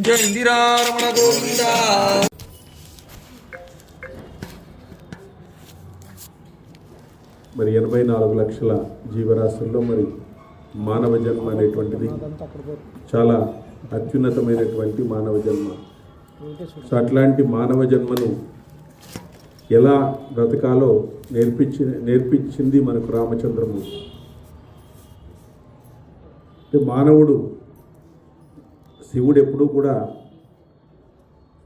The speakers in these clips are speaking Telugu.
జయ ఇందిరారమణ గోవింద. మరి 84 లక్షల జీవరాశుల్లో మరి మానవ జన్మ అనేటువంటిది చాలా అత్యున్నతమైనటువంటి మానవ జన్మ. సో అట్లాంటి మానవ జన్మను ఎలా బ్రతకాలో నేర్పించింది మనకు రామచంద్రమూర్తి. మానవుడు, శివుడు ఎప్పుడూ కూడా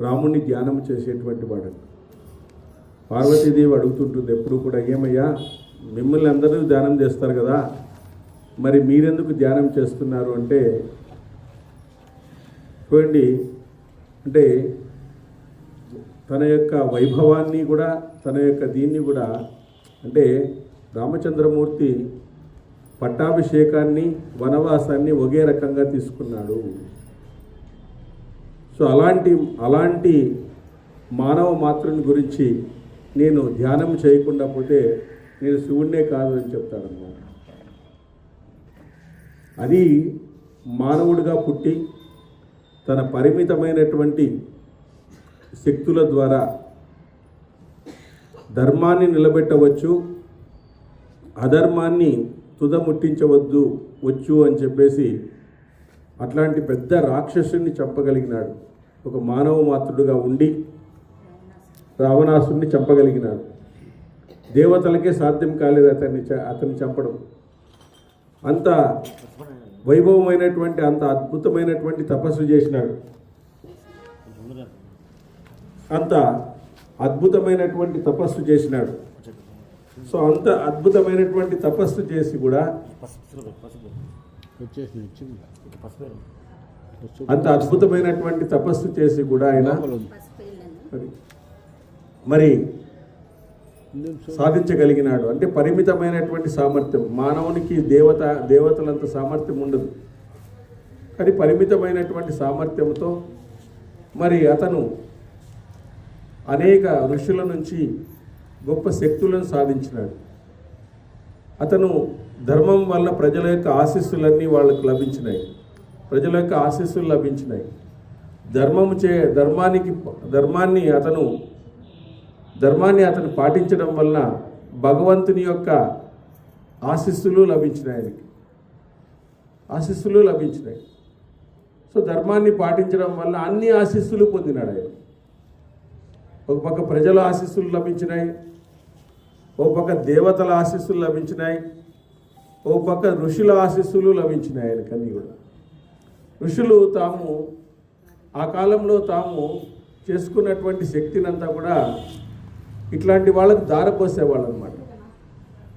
రాముణ్ణి ధ్యానం చేసేటువంటి వాడు. పార్వతీదేవి అడుగుతుంటుంది ఎప్పుడు కూడా, ఏమయ్యా మిమ్మల్ని అందరూ ధ్యానం చేస్తారు కదా, మరి మీరెందుకు ధ్యానం చేస్తున్నారు అంటే, చూడండి అంటే తన యొక్క వైభవాన్ని కూడా తన యొక్క దీన్ని కూడా అంటే రామచంద్రమూర్తి పట్టాభిషేకాన్ని వనవాసాన్ని ఒకే రకంగా తీసుకున్నాడు. సో అలాంటి మానవ మాతృని గురించి నేను ధ్యానం చేయకుండా పోతే నేను శివుడినే కాదు అని చెప్తాడన్నమాట. అది మానవుడిగా పుట్టి తన పరిమితమైనటువంటి శక్తుల ద్వారా ధర్మాన్ని నిలబెట్టవచ్చు, అధర్మాన్ని వచ్చు అని చెప్పేసి అట్లాంటి పెద్ద రాక్షసుని చంపగలిగినాడు. ఒక మానవ మాతృడుగా ఉండి రావణాసుని చంపగలిగినాడు. దేవతలకే సాధ్యం కాలేదు అతన్ని చంపడం. అంత వైభవమైనటువంటి అంత అద్భుతమైనటువంటి తపస్సు చేసినాడు. అంత అద్భుతమైనటువంటి తపస్సు చేసినాడు. సో అంత అద్భుతమైనటువంటి తపస్సు చేసి కూడా ఆయన మరి సాధించగలిగినాడు. అంటే పరిమితమైనటువంటి సామర్థ్యం. మానవునికి దేవతలంత సామర్థ్యం ఉండదు, కానీ పరిమితమైనటువంటి సామర్థ్యంతో మరి అతను అనేక ఋషుల నుంచి గొప్ప శక్తులను సాధించినాడు. అతను ధర్మం వల్ల ప్రజల యొక్క ఆశీస్సులన్నీ వాళ్ళకు లభించినాయి. ప్రజల యొక్క ఆశీస్సులు లభించినాయి. ధర్మాన్ని అతను పాటించడం వలన భగవంతుని యొక్క ఆశీస్సులు లభించినాయి. సో ధర్మాన్ని పాటించడం వల్ల అన్ని ఆశీస్సులు పొందినాడు ఆయన. ఒక పక్క ప్రజల ఆశీస్సులు లభించినాయి, ఒక పక్క దేవతల ఆశీస్సులు లభించినాయి, ఒక పక్క ఋషుల ఆశీస్సులు లభించినాయి ఆయనకన్నీ కూడా. ఋషులు ఆ కాలంలో తాము చేసుకున్నటువంటి శక్తినంతా కూడా ఇట్లాంటి వాళ్ళకు దారపోసేవాళ్ళు అనమాట.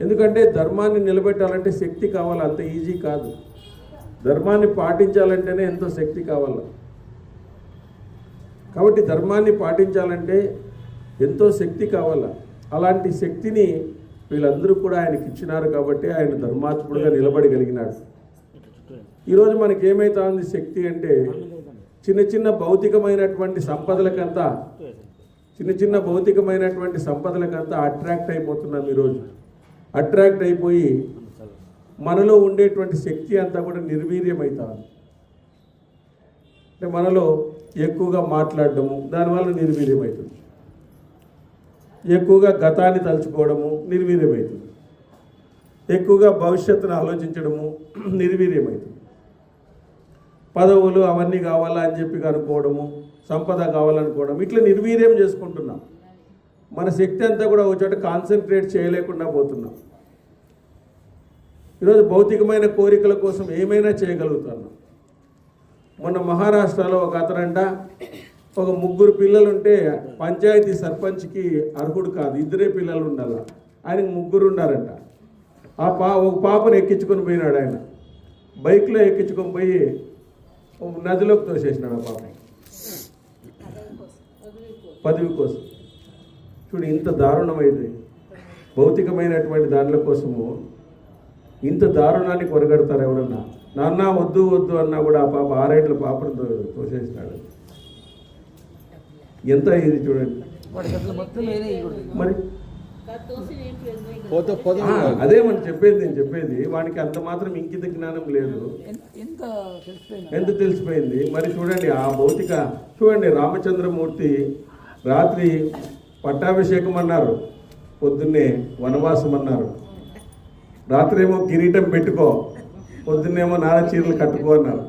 ఎందుకంటే ధర్మాన్ని నిలబెట్టాలంటే శక్తి కావాలి, అంత ఈజీ కాదు. ధర్మాన్ని పాటించాలంటేనే ఎంతో శక్తి కావాలి. కాబట్టి ధర్మాన్ని పాటించాలంటే ఎంతో శక్తి కావాలి. అలాంటి శక్తిని వీళ్ళందరూ కూడా ఆయనకి ఇచ్చినారు కాబట్టి ఆయన ధర్మాత్ముడుగా నిలబడగలిగినాడు. ఈరోజు మనకేమైతా ఉంది శక్తి అంటే, చిన్న చిన్న భౌతికమైనటువంటి సంపదలకంతా అట్రాక్ట్ అయిపోతున్నాం. ఈరోజు అట్రాక్ట్ అయిపోయి మనలో ఉండేటువంటి శక్తి అంతా కూడా నిర్వీర్యమవుతుంది. అంటే మనలో ఎక్కువగా మాట్లాడడము, దానివల్ల నిర్వీర్యమవుతుంది. ఎక్కువగా గతాన్ని తలుచుకోవడము నిర్వీర్యమవుతుంది. ఎక్కువగా భవిష్యత్తును ఆలోచించడము నిర్వీర్యమవుతుంది. పదవులు అవన్నీ కావాలా అని చెప్పి అనుకోవడము, సంపద కావాలనుకోవడం, ఇట్లా నిర్వీర్యం చేసుకుంటున్నాం. మన శక్తి అంతా కూడా ఒక చోట కాన్సన్ట్రేట్ చేయలేకుండా పోతున్నాం. ఈరోజు భౌతికమైన కోరికల కోసం ఏమైనా చేయగలుగుతున్నాం. మొన్న మహారాష్ట్రలో ఒక అతనంట ఒక 3 పిల్లలుంటే పంచాయతీ సర్పంచ్కి అర్హుడు కాదు, 2 పిల్లలు ఉండాల. ఆయనకు 3 ఉన్నారంట. ఒక పాపను ఎక్కించుకొని పోయినాడు ఆయన. బైక్లో ఎక్కించుకొని పోయి నదిలోకి తోసేసినాడు ఆ పాపని, పదవి కోసం. చూడు ఇంత దారుణమైంది. భౌతికమైనటువంటి దానిల కోసము ఇంత దారుణాన్ని కొరగడతారు ఎవరన్నా. నాన్న వద్దు వద్దు అన్నా కూడా ఆ పాప 6 ఏళ్ల పాపను తోసేసినాడు. ఎంత ఇది చూడండి. మరి అదే మనం చెప్పేది, నేను చెప్పేది వానికి అంత మాత్రం ఇంకిత జ్ఞానం లేదు. ఎంత తెలిసిపోయింది మరి చూడండి. ఆ భౌతిక చూడండి, రామచంద్రమూర్తి రాత్రి పట్టాభిషేకం అన్నారు, పొద్దున్నే వనవాసం అన్నారు. రాత్రి ఏమో కిరీటం పెట్టుకో, పొద్దున్నేమో నార చీరలు కట్టుకో అన్నారు.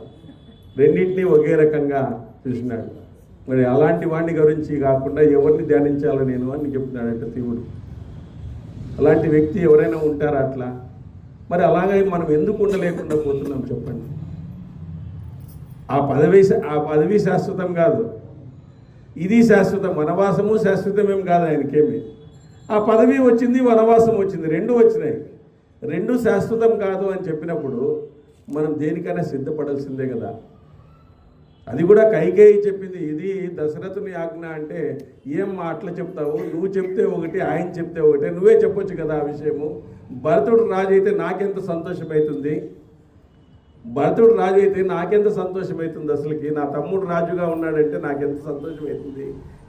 రెండింటినీ ఒకే రకంగా చూసినాడు. మరి అలాంటి వాడిని గురించి కాకుండా ఎవరిని ధ్యానించాలో నేను అని చెప్తున్నాడంటే శివుడు. అలాంటి వ్యక్తి ఎవరైనా ఉంటారా అట్లా? మరి అలాగే మనం ఎందుకు ఉండలేకుండా పోతున్నాం చెప్పండి. ఆ పదవి శాశ్వతం కాదు, ఇది శాశ్వతం. వనవాసము శాశ్వతమేం కాదు ఆయనకేమి. ఆ పదవి వచ్చింది, వనవాసం వచ్చింది, రెండు వచ్చినాయి. రెండు శాశ్వతం కాదు అని చెప్పినప్పుడు మనం దేనికైనా సిద్ధపడాల్సిందే కదా. అది కూడా కైకేయి చెప్పింది. ఇది దశరథుని ఆజ్ఞ అంటే ఏం అట్లా చెప్తావు, నువ్వు చెప్తే ఒకటి, ఆయన చెప్తే ఒకటి, నువ్వే చెప్పొచ్చు కదా ఆ విషయము. భరతుడు రాజు అయితే నాకెంత సంతోషమవుతుంది, భరతుడు రాజు అయితే నాకెంత సంతోషమవుతుంది, అసలుకి నా తమ్ముడు రాజుగా ఉన్నాడంటే నాకెంత సంతోషమవుతుంది.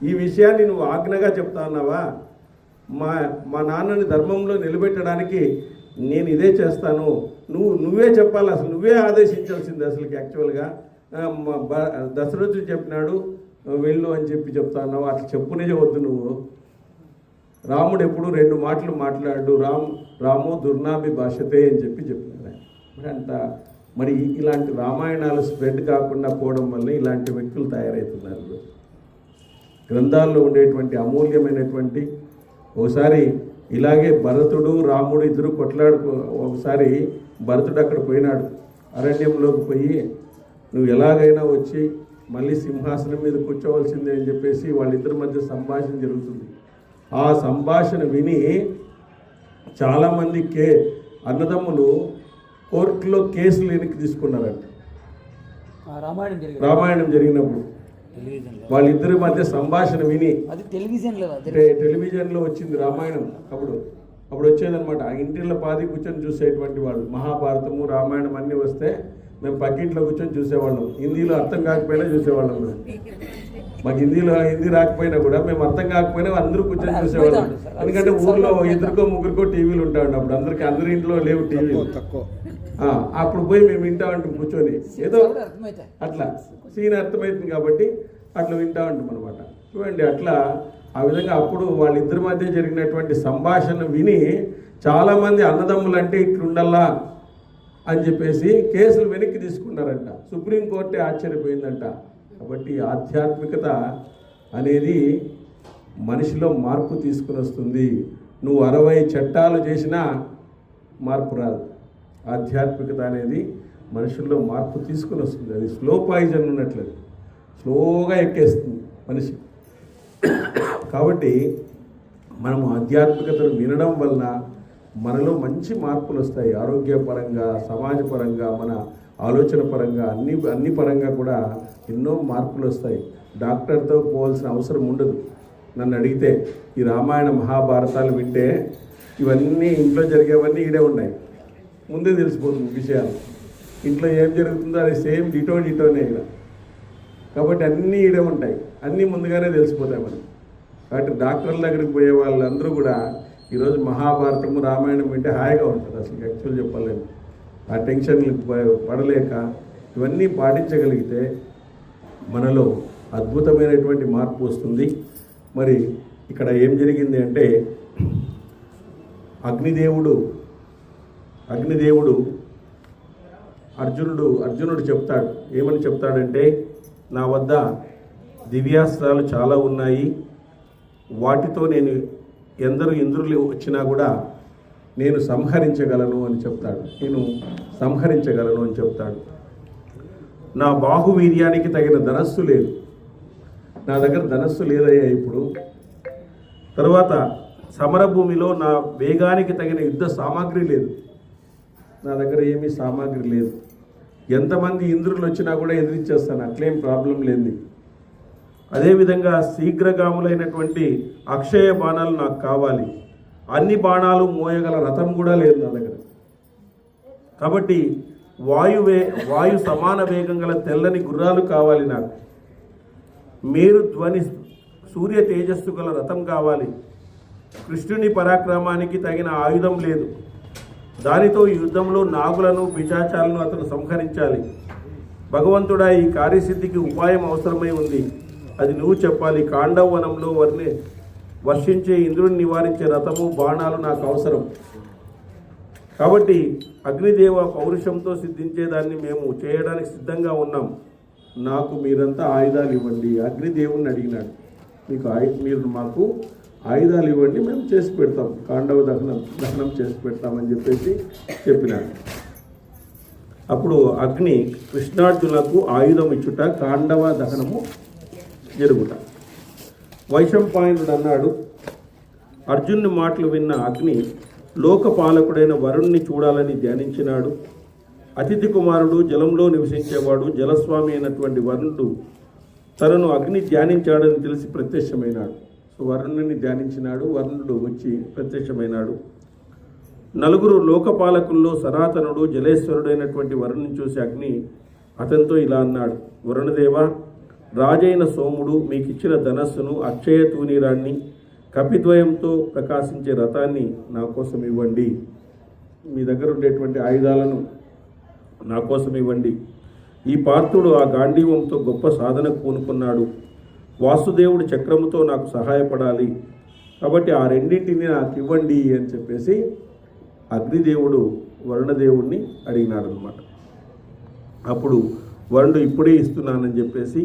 ఈ విషయాన్ని నువ్వు ఆజ్ఞగా చెప్తా ఉన్నావా? మా నాన్నని ధర్మంలో నిలబెట్టడానికి నేను ఇదే చేస్తాను, నువ్వే చెప్పాలి, అసలు నువ్వే ఆదేశించాల్సింది. అసలుకి యాక్చువల్గా దశరథుడు చెప్పినాడు వెళ్ళు అని చెప్తా ఉన్నావు, అట్లా చెప్పునే వద్దు నువ్వు. రాముడు ఎప్పుడు రెండు మాటలు మాట్లాడు, రాము దుర్నాభి భాషతే అని చెప్పినాడు. మరి ఇలాంటి రామాయణాలు స్ప్రెడ్ కాకుండా పోవడం వల్ల ఇలాంటి వ్యక్తులు తయారవుతున్నారు. గ్రంథాల్లో ఉండేటువంటి అమూల్యమైనటువంటి, ఒకసారి ఇలాగే భరతుడు రాముడు ఇద్దరు ఒకసారి భరతుడు అక్కడ పోయినాడు, అరణ్యంలోకి పోయి నువ్వు ఎలాగైనా వచ్చి మళ్ళీ సింహాసనం మీద కూర్చోవలసిందే అని చెప్పేసి వాళ్ళిద్దరి మధ్య సంభాషణ జరుగుతుంది. ఆ సంభాషణ విని చాలామంది అన్నదమ్ములు కోర్టులో కేసులు వెనక్కి తీసుకున్నారంట. రామాయణం జరిగినప్పుడు వాళ్ళిద్దరి మధ్య సంభాషణ విని, టెలివిజన్లో వచ్చింది రామాయణం. అప్పుడు వచ్చేదనమాట. ఆ ఇంటిలో పాది కూర్చొని చూసేటువంటి వాళ్ళు. మహాభారతము రామాయణం అన్నీ వస్తే మేము పక్కింట్లో కూర్చొని చూసేవాళ్ళం. హిందీలో అర్థం కాకపోయినా చూసేవాళ్ళం. మాకు హిందీ రాకపోయినా కూడా మేము అర్థం కాకపోయినా అందరూ కూర్చొని చూసేవాళ్ళం. ఎందుకంటే ఊర్లో ఇద్దరికో ముగ్గురికో టీవీలు ఉంటాయండి. అప్పుడు అందరి ఇంట్లో లేవు టీవీలు. అప్పుడు పోయి మేము వింటా ఉంటాం కూర్చొని, ఏదో అట్లా సీన్ అర్థమవుతుంది కాబట్టి అట్లా వింటా ఉంటాం అనమాట. చూడండి, అట్లా ఆ విధంగా అప్పుడు వాళ్ళిద్దరి మధ్య జరిగినటువంటి సంభాషణ విని చాలామంది అన్నదమ్ములు అంటే ఇట్లుండల్లా అని చెప్పేసి కేసులు వెనక్కి తీసుకున్నారంట. సుప్రీంకోర్టే ఆశ్చర్యపోయిందంట. కాబట్టి ఆధ్యాత్మికత అనేది మనిషిలో మార్పు తీసుకుని వస్తుంది. నువ్వు 60 చట్టాలు చేసినా మార్పు రాదు. ఆధ్యాత్మికత అనేది మనుషుల్లో మార్పు తీసుకుని వస్తుంది. అది స్లో పాయిజన్ ఉన్నట్లేదు, స్లోగా ఎక్కేస్తుంది మనిషి. కాబట్టి మనము ఆధ్యాత్మికతను వినడం వలన మనలో మంచి మార్పులు వస్తాయి. ఆరోగ్యపరంగా, సమాజపరంగా, మన ఆలోచన పరంగా, అన్ని పరంగా కూడా ఎన్నో మార్పులు వస్తాయి. డాక్టర్తో పోవాల్సిన అవసరం ఉండదు. నన్ను అడిగితే ఈ రామాయణ మహాభారతాలు వింటే ఇవన్నీ ఇంట్లో జరిగేవన్నీ ఈడే ఉన్నాయి, ముందే తెలిసిపోతుంది విషయాలు. ఇంట్లో ఏం జరుగుతుందో అది సేమ్ డిటోనే ఇక్కడ. కాబట్టి అన్నీ ఈడే ఉంటాయి, అన్నీ ముందుగానే తెలిసిపోతాయి మనం. కాబట్టి డాక్టర్ల దగ్గరికి పోయే వాళ్ళందరూ కూడా ఈరోజు మహాభారతము రామాయణం వింటే హాయిగా ఉంటుంది. అసలు యాక్చువల్ చెప్పలేము. ఆ టెన్షన్లు పడలేక ఇవన్నీ పాటించగలిగితే మనలో అద్భుతమైనటువంటి మార్పు వస్తుంది. మరి ఇక్కడ ఏం జరిగింది అంటే అగ్నిదేవుడు అర్జునుడు చెప్తాడు. ఏమని చెప్తాడంటే, నా వద్ద దివ్యాస్త్రాలు చాలా ఉన్నాయి, వాటితో నేను ఎందరు ఇంద్రులు వచ్చినా కూడా నేను సంహరించగలను అని చెప్తాడు. నా బాహువీర్యానికి తగిన ధనస్సు లేదు, నా దగ్గర ధనస్సు లేదయ్యా ఇప్పుడు. తర్వాత సమరభూమిలో నా వేగానికి తగిన యుద్ధ సామాగ్రి లేదు, నా దగ్గర ఏమీ సామాగ్రి లేదు. ఎంతమంది ఇంద్రులు వచ్చినా కూడా ఎదిరించేస్తాను, అట్లేం ప్రాబ్లం లేదు. అదేవిధంగా శీఘ్రగాములైనటువంటి అక్షయ బాణాలు నాకు కావాలి, అన్ని బాణాలు మోయగల రథం కూడా లేదు నా దగ్గర. కాబట్టి వాయు సమాన వేగం గల తెల్లని గుర్రాలు కావాలి నాకు, మేరు ధ్వని సూర్య తేజస్సు గల రథం కావాలి, కృష్ణుని పరాక్రమానికి తగిన ఆయుధం లేదు. దానితో యుద్ధంలో నాగులను పిశాచాలను అతను సంహరించాలి. భగవంతుడా, ఈ కార్యసిద్ధికి ఉపాయం అవసరమై ఉంది. అది నువ్వు చెప్పాలి. కాండవ వనంలో వర్షించే ఇంద్రుడిని నివారించే రథము బాణాలు నాకు అవసరం. కాబట్టి అగ్నిదేవ పౌరుషంతో సిద్ధించేదాన్ని మేము చేయడానికి సిద్ధంగా ఉన్నాం. నాకు మీరంతా ఆయుధాలు ఇవ్వండి. అగ్నిదేవుని అడిగినాడు, మీరు మాకు ఆయుధాలు ఇవ్వండి, మేము చేసి పెడతాం, కాండవ దహనం చేసి పెడతామని చెప్పినాడు. అప్పుడు అగ్ని కృష్ణార్జునులకు ఆయుధం ఇచ్చుట, కాండవ దహనము జరుగుట. వైశంపాయనుడు అన్నాడు, అర్జునుని మాటలు విన్న అగ్ని లోకపాలకుడైన వరుణ్ణి చూడాలని ధ్యానించినాడు. అతిథి కుమారుడు, జలంలో నివసించేవాడు, జలస్వామి అయినటువంటి వరుణుడు తనను అగ్ని ధ్యానించాడని తెలిసి ప్రత్యక్షమైనాడు. సో వరుణుని ధ్యానించినాడు, వరుణుడు వచ్చి ప్రత్యక్షమైనాడు. నలుగురు లోకపాలకుల్లో సనాతనుడు, జలేశ్వరుడైనటువంటి వరుణ్ణి చూసి అగ్ని అతనితో ఇలా అన్నాడు, వరుణదేవ, రాజైన సోముడు మీకిచ్చిన ధనస్సును, అక్షయ తూనీరాన్ని, కపిద్వయంతో ప్రకాశించే రథాన్ని నా కోసం ఇవ్వండి. మీ దగ్గర ఉండేటువంటి ఆయుధాలను నా కోసం ఇవ్వండి. ఈ పార్థుడు ఆ గాంధీవంతో గొప్ప సాధనకు పూనుకున్నాడు. వాసుదేవుడి చక్రముతో నాకు సహాయపడాలి. కాబట్టి ఆ రెండింటిని నాకు ఇవ్వండి అని చెప్పేసి అగ్నిదేవుడు వరుణదేవుడిని అడిగినాడు అనమాట. అప్పుడు వరుణుడు ఇప్పుడే ఇస్తున్నానని చెప్పేసి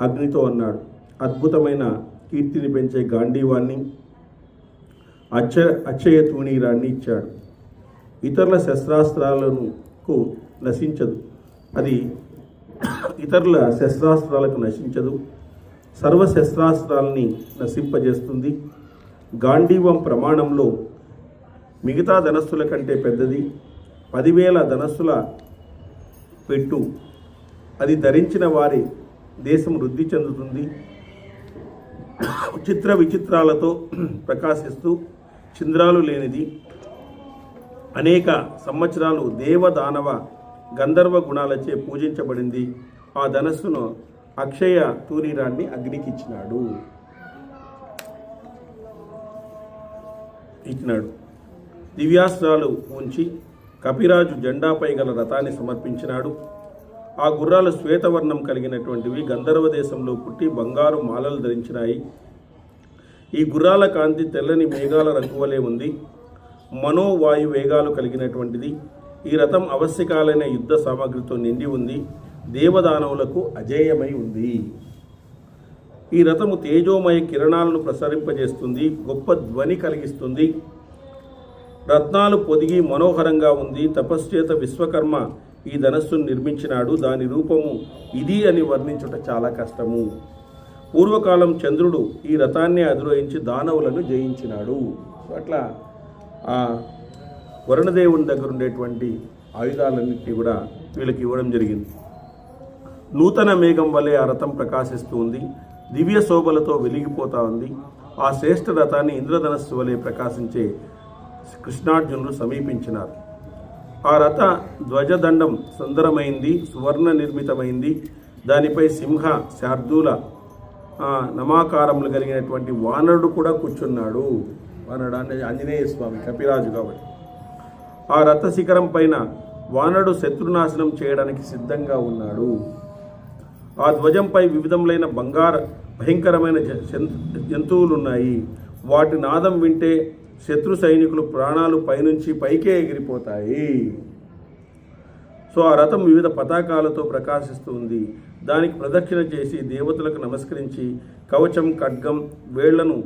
అగ్నితో అన్నాడు. అద్భుతమైన కీర్తిని పెంచే గాంధీవాన్ని, అక్షయ తూణీరాన్ని ఇచ్చాడు. ఇతరుల శస్త్రాస్త్రాలకు నశించదు, అది ఇతరుల శస్త్రాస్త్రాలకు నశించదు, సర్వశస్త్రాస్త్రాలని నశింపజేస్తుంది. గాంధీవం ప్రమాణంలో మిగతా ధనస్సుల కంటే పెద్దది. 10,000 ధనస్సుల పెట్టు, అది ధరించిన వారి దేశం వృద్ధి చెందుతుంది. చిత్ర విచిత్రాలతో ప్రకాశిస్తూ చింద్రాలు లేనిది, అనేక సంవత్సరాలు దేవదానవ గంధర్వ గుణాలచే పూజించబడింది. ఆ ధనస్సును అక్షయ తూనీరాన్ని అగ్నికి ఇచ్చినాడు. దివ్యాస్త్రాలు ఉంచి కపిరాజు జెండాపై గల రథాన్ని సమర్పించినాడు. ఆ గుర్రాలు శ్వేతవర్ణం కలిగినటువంటివి, గంధర్వ దేశంలో పుట్టి బంగారు మాలలు ధరించినాయి. ఈ గుర్రాల కాంతి తెల్లని మేఘాల రంగు వలె ఉంది. మనోవాయు వేగాలు కలిగినటువంటిది. ఈ రథం ఆవశ్యకాలైన యుద్ధ సామగ్రితో నిండి ఉంది. దేవదానవులకు అజేయమై ఉంది. ఈ రథము తేజోమయ కిరణాలను ప్రసరింపజేస్తుంది, గొప్ప ధ్వని కలిగిస్తుంది. రత్నాలు పొదిగి మనోహరంగా ఉంది. తపశ్చేత విశ్వకర్మ ఈ ధనస్సును నిర్మించినాడు. దాని రూపము ఇది అని వర్ణించుట చాలా కష్టము. పూర్వకాలం చంద్రుడు ఈ రథాన్ని అధిరోహించి దానవులను జయించినాడు. అట్లా ఆ వరుణదేవుని దగ్గర ఉండేటువంటి ఆయుధాలన్నింటినీ కూడా వీళ్ళకి ఇవ్వడం జరిగింది. నూతన మేఘం వలె ఆ రథం ప్రకాశిస్తూ ఉంది. దివ్య శోభలతో వెలిగిపోతా ఉంది. ఆ శ్రేష్ఠ రథాన్ని ఇంద్రధనస్సు వలె ప్రకాశించే కృష్ణార్జునులు సమీపించినారు. ఆ రథ ధ్వజదండం సుందరమైంది, సువర్ణ నిర్మితమైంది. దానిపై సింహ శార్దూల నమాకారములు కలిగినటువంటి వానరుడు కూడా కూర్చున్నాడు. వానరుడు అంటే ఆంజనేయ స్వామి, కపిరాజు కాబట్టి. ఆ రథ శిఖరం పైన వానరుడు శత్రునాశనం చేయడానికి సిద్ధంగా ఉన్నాడు. ఆ ధ్వజంపై వివిధములైన భయంకరమైన జంతువులున్నాయి. వాటి నాదం వింటే శత్రు సైనికులు ప్రాణాలు పైనుంచి పైకే ఎగిరిపోతాయి. సో ఆ రథం వివిధ పతాకాలతో ప్రకాశిస్తుంది. దానికి ప్రదక్షిణ చేసి దేవతలకు నమస్కరించి కవచం, ఖడ్గం, వేళ్లను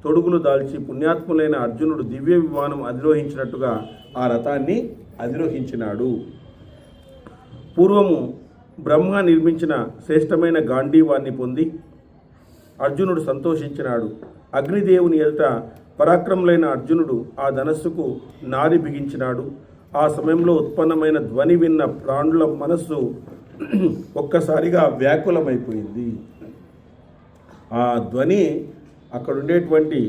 తొడుగులు దాల్చి పుణ్యాత్ములైన అర్జునుడు దివ్య విమానం అధిరోహించినట్టుగా ఆ రథాన్ని అధిరోహించినాడు. పూర్వము బ్రహ్మ నిర్మించిన శ్రేష్టమైన గాంధీవాన్ని పొంది అర్జునుడు సంతోషించినాడు. అగ్నిదేవుని ఎదుట పరాక్రములైన అర్జునుడు ఆ ధనస్సుకు నారి బిగించినాడు. ఆ సమయంలో ఉత్పన్నమైన ధ్వని విన్న ప్రాణుల మనస్సు ఒక్కసారిగా వ్యాకులమైపోయింది. ఆ ధ్వని అక్కడ ఉండేటువంటి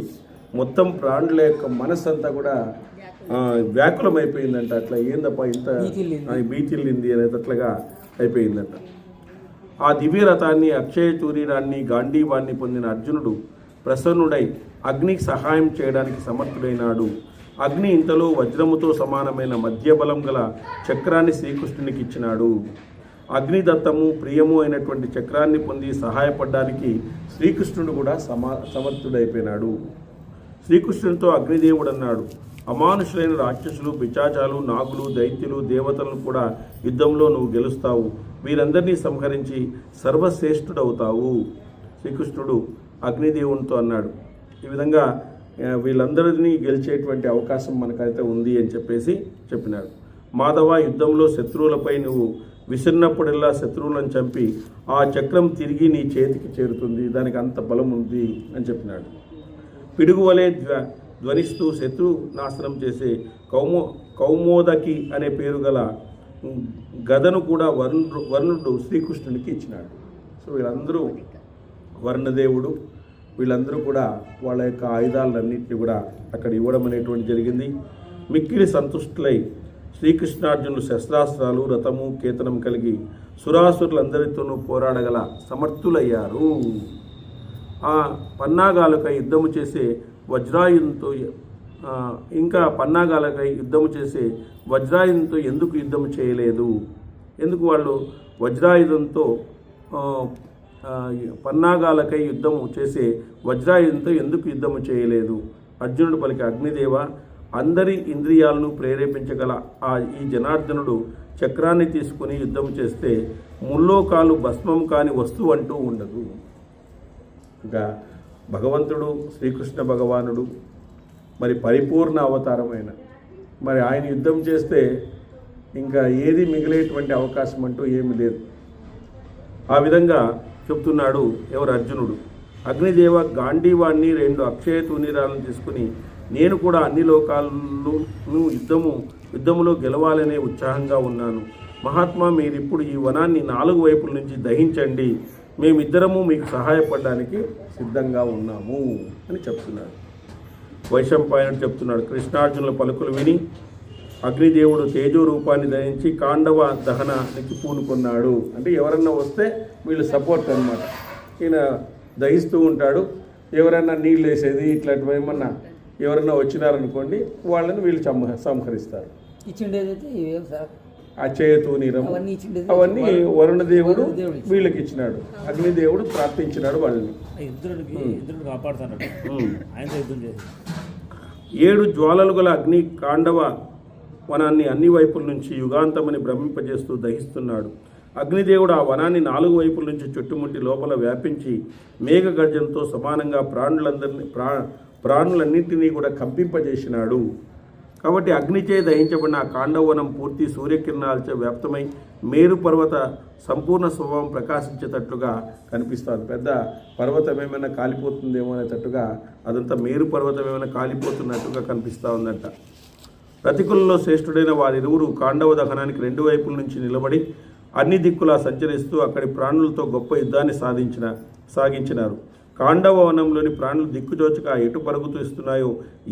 మొత్తం ప్రాణుల యొక్క మనస్సు అంతా కూడా వ్యాకులమైపోయిందంట. అట్లా ఏందప్ప ఇంత బీతిల్లింది అనేటట్లుగా అయిపోయిందంట. ఆ దివ్య రథాన్ని, అక్షయ తూరీరాన్ని, గాంధీవాన్ని పొందిన అర్జునుడు ప్రసన్నుడై అగ్నికి సహాయం చేయడానికి సమర్థుడైనాడు. అగ్ని ఇంతలో వజ్రముతో సమానమైన మధ్యబలం గల చక్రాన్ని శ్రీకృష్ణునికి ఇచ్చినాడు. అగ్నిదత్తము ప్రియము అయినటువంటి చక్రాన్ని పొంది సహాయపడడానికి శ్రీకృష్ణుడు కూడా సమర్థుడైపోయినాడు. శ్రీకృష్ణునితో అగ్నిదేవుడు అన్నాడు, అమానుషులైన రాక్షసులు, పిశాచాలు, నాగులు, దైత్యులు, దేవతలను కూడా యుద్ధంలో నువ్వు గెలుస్తావు. వీరందరినీ సంహరించి సర్వశ్రేష్ఠుడవుతావు. శ్రీకృష్ణుడు అగ్నిదేవునితో అన్నాడు. ఈ విధంగా వీళ్ళందరినీ గెలిచేటువంటి అవకాశం మనకైతే ఉంది అని చెప్పినాడు. మాధవ, యుద్ధంలో శత్రువులపై నువ్వు విసిరినప్పుడల్లా శత్రువులను చంపి ఆ చక్రం తిరిగి నీ చేతికి చేరుతుంది, దానికి అంత బలం ఉంది అని చెప్పినాడు. పిడుగు వలె ధ్వనిస్తూ శత్రు నాశనం చేసే కౌమోదకి అనే పేరు గల గదను కూడా వరుణుడు శ్రీకృష్ణునికి ఇచ్చినాడు. సో వీళ్ళందరూ వర్ణదేవుడు, వీళ్ళందరూ కూడా వాళ్ళ యొక్క ఆయుధాలన్నింటినీ కూడా అక్కడ ఇవ్వడం అనేటువంటి జరిగింది. మిక్కిలి సంతుష్టులై శ్రీకృష్ణార్జునులు శస్త్రాస్త్రాలు, రథము, కేతనం కలిగి సురాసురులందరితోనూ పోరాడగల సమర్థులయ్యారు. ఆ పన్నాగాలకై యుద్ధము చేసే వజ్రాయుధంతో ఎందుకు యుద్ధము చేయలేదు? ఎందుకు వాళ్ళు వజ్రాయుధంతో పన్నాగాలకై యుద్ధము చేసే వజ్రాయుధంతో ఎందుకు యుద్ధము చేయలేదు? అర్జునుడు పలికి, అగ్నిదేవ, అందరి ఇంద్రియాలను ప్రేరేపించగల ఈ జనార్దనుడు చక్రాన్ని తీసుకుని యుద్ధం చేస్తే ముల్లోకాలు భస్మం కాని వస్తువు అంటూ ఉండదు. ఇంకా భగవంతుడు శ్రీకృష్ణ భగవానుడు మరి పరిపూర్ణ అవతారమైన మరి ఆయన యుద్ధం చేస్తే ఇంకా ఏది మిగిలేటువంటి అవకాశం అంటూ ఏమి లేదు. ఆ విధంగా చెప్తున్నాడు ఎవరు? అర్జునుడు. అగ్నిదేవ, గాంధీవాణ్ణి 2 అక్షయ తూనీరాలను తీసుకుని నేను కూడా అన్ని లోకాలను యుద్ధములో గెలవాలనే ఉత్సాహంగా ఉన్నాను. మహాత్మా, మీరిప్పుడు ఈ వనాన్ని 4 వైపుల నుంచి దహించండి, మేమిద్దరము మీకు సహాయపడడానికి సిద్ధంగా ఉన్నాము అని చెప్తున్నాడు. వైశంపాయనుడు చెప్తున్నాడు. కృష్ణార్జునుల పలుకులు విని అగ్నిదేవుడు తేజో రూపాన్ని ధరించి కాండవ దహనానికి పూనుకున్నాడు. అంటే ఎవరన్నా వస్తే వీళ్ళు సపోర్ట్ అనమాట. ఈయన దహిస్తూ ఉంటాడు. ఎవరన్నా నీళ్ళు వేసేది ఇట్లాంటివి ఏమన్నా ఎవరన్నా వచ్చినారనుకోండి, వాళ్ళని వీళ్ళు సంహరిస్తారు. అక్షయ తూనీరం అవన్నీ వరుణదేవుడు వీళ్ళకి ఇచ్చినాడు. అగ్నిదేవుడు ప్రార్థించినాడు వాళ్ళని. 7 జ్వాలలు గల అగ్ని కాండవ వనాన్ని అన్ని వైపుల నుంచి యుగాంతమని భ్రమింపజేస్తూ దహిస్తున్నాడు. అగ్నిదేవుడు ఆ వనాన్ని 4 వైపుల నుంచి చుట్టుముట్టి లోపల వ్యాపించి మేఘ గర్జనతో సమానంగా ప్రాణులన్నింటినీ కూడా కంపింపజేసినాడు. కాబట్టి అగ్నిచే దహించబడిన ఆ కాండవనం పూర్తి సూర్యకిరణాలచే వ్యాప్తమై మేరు పర్వత సంపూర్ణ స్వభావం ప్రకాశించేటట్లుగా కనిపిస్తుంది. పెద్ద పర్వతం ఏమైనా కాలిపోతుందేమో అనేటట్టుగా అదంతా మేరు పర్వతం ఏమైనా కాలిపోతున్నట్టుగా కనిపిస్తూ ఉందంట. రతికులలో శ్రేష్ఠుడైన వారిరువురు కాండవ దహనానికి 2 వైపుల నుంచి నిలబడి అన్ని దిక్కులా సంచరిస్తూ అక్కడి ప్రాణులతో గొప్ప యుద్ధాన్ని సాగించినారు. కాండవ వనంలోని ప్రాణులు దిక్కుచోచక ఎటు పరుగుతూ ఇస్తున్నాయో,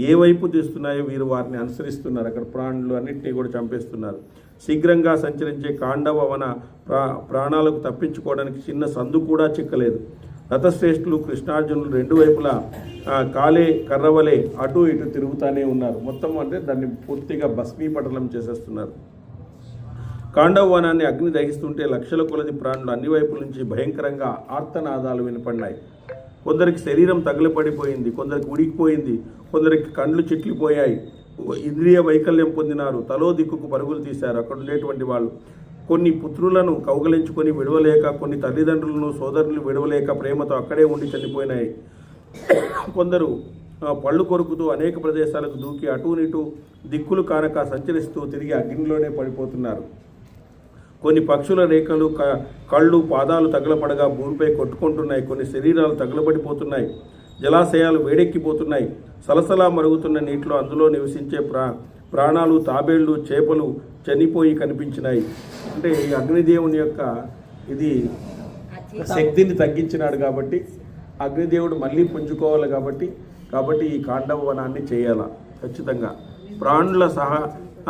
ఏ వైపు తీస్తున్నాయో వీరు వారిని అనుసరిస్తున్నారు. అక్కడ ప్రాణులు అన్నింటినీ కూడా చంపేస్తున్నారు. శీఘ్రంగా సంచరించే కాండవ వన ప్రాణాలకు తప్పించుకోవడానికి చిన్న సందు కూడా చిక్కలేదు. రథశ్రేష్ఠులు కృష్ణార్జునులు 2 వైపులా కాలే కర్రవలే అటు ఇటు తిరుగుతూనే ఉన్నారు. మొత్తం అంటే దాన్ని పూర్తిగా భస్మీపటలం చేసేస్తున్నారు. కాండవ వనాన్ని అగ్ని దహిస్తుంటే లక్షల కొలది ప్రాణులు అన్ని వైపుల నుంచి భయంకరంగా ఆర్తనాదాలు వినపడినాయి. కొందరికి శరీరం తగిలిపడిపోయింది, కొందరికి ఉడికిపోయింది, కొందరికి కండ్లు చిట్లిపోయాయి. ఇంద్రియ వైకల్యం పొందినారు. తలో దిక్కుకు పరుగులు తీశారు అక్కడ ఉండేటువంటి వాళ్ళు. కొన్ని పుత్రులను కౌగలించుకొని విడవలేక, కొన్ని తల్లిదండ్రులను సోదరులను విడవలేక ప్రేమతో అక్కడే ఉండి చనిపోయినాయి. కొందరు పళ్ళు కొరుకుతూ అనేక ప్రదేశాలకు దూకి అటూనిటూ దిక్కులు కానక సంచరిస్తూ తిరిగి అగ్నిలోనే పడిపోతున్నారు. కొన్ని పక్షుల రేఖలు కళ్ళు పాదాలు తగలపడగా భూమిపై కొట్టుకుంటున్నాయి. కొన్ని శరీరాలు తగలబడిపోతున్నాయి. జలాశయాలు వేడెక్కిపోతున్నాయి. సలసలా మరుగుతున్న నీటిలో అందులో నివసించే ప్రాణాలు, తాబేళ్లు, చేపలు చనిపోయి కనిపించినాయి. అంటే ఈ అగ్నిదేవుని యొక్క ఇది శక్తిని తగ్గించినాడు కాబట్టి అగ్నిదేవుడు మళ్ళీ పుంజుకోవాలి కాబట్టి ఈ కాండవ వనాన్ని చేయాల ఖచ్చితంగా. ప్రాణుల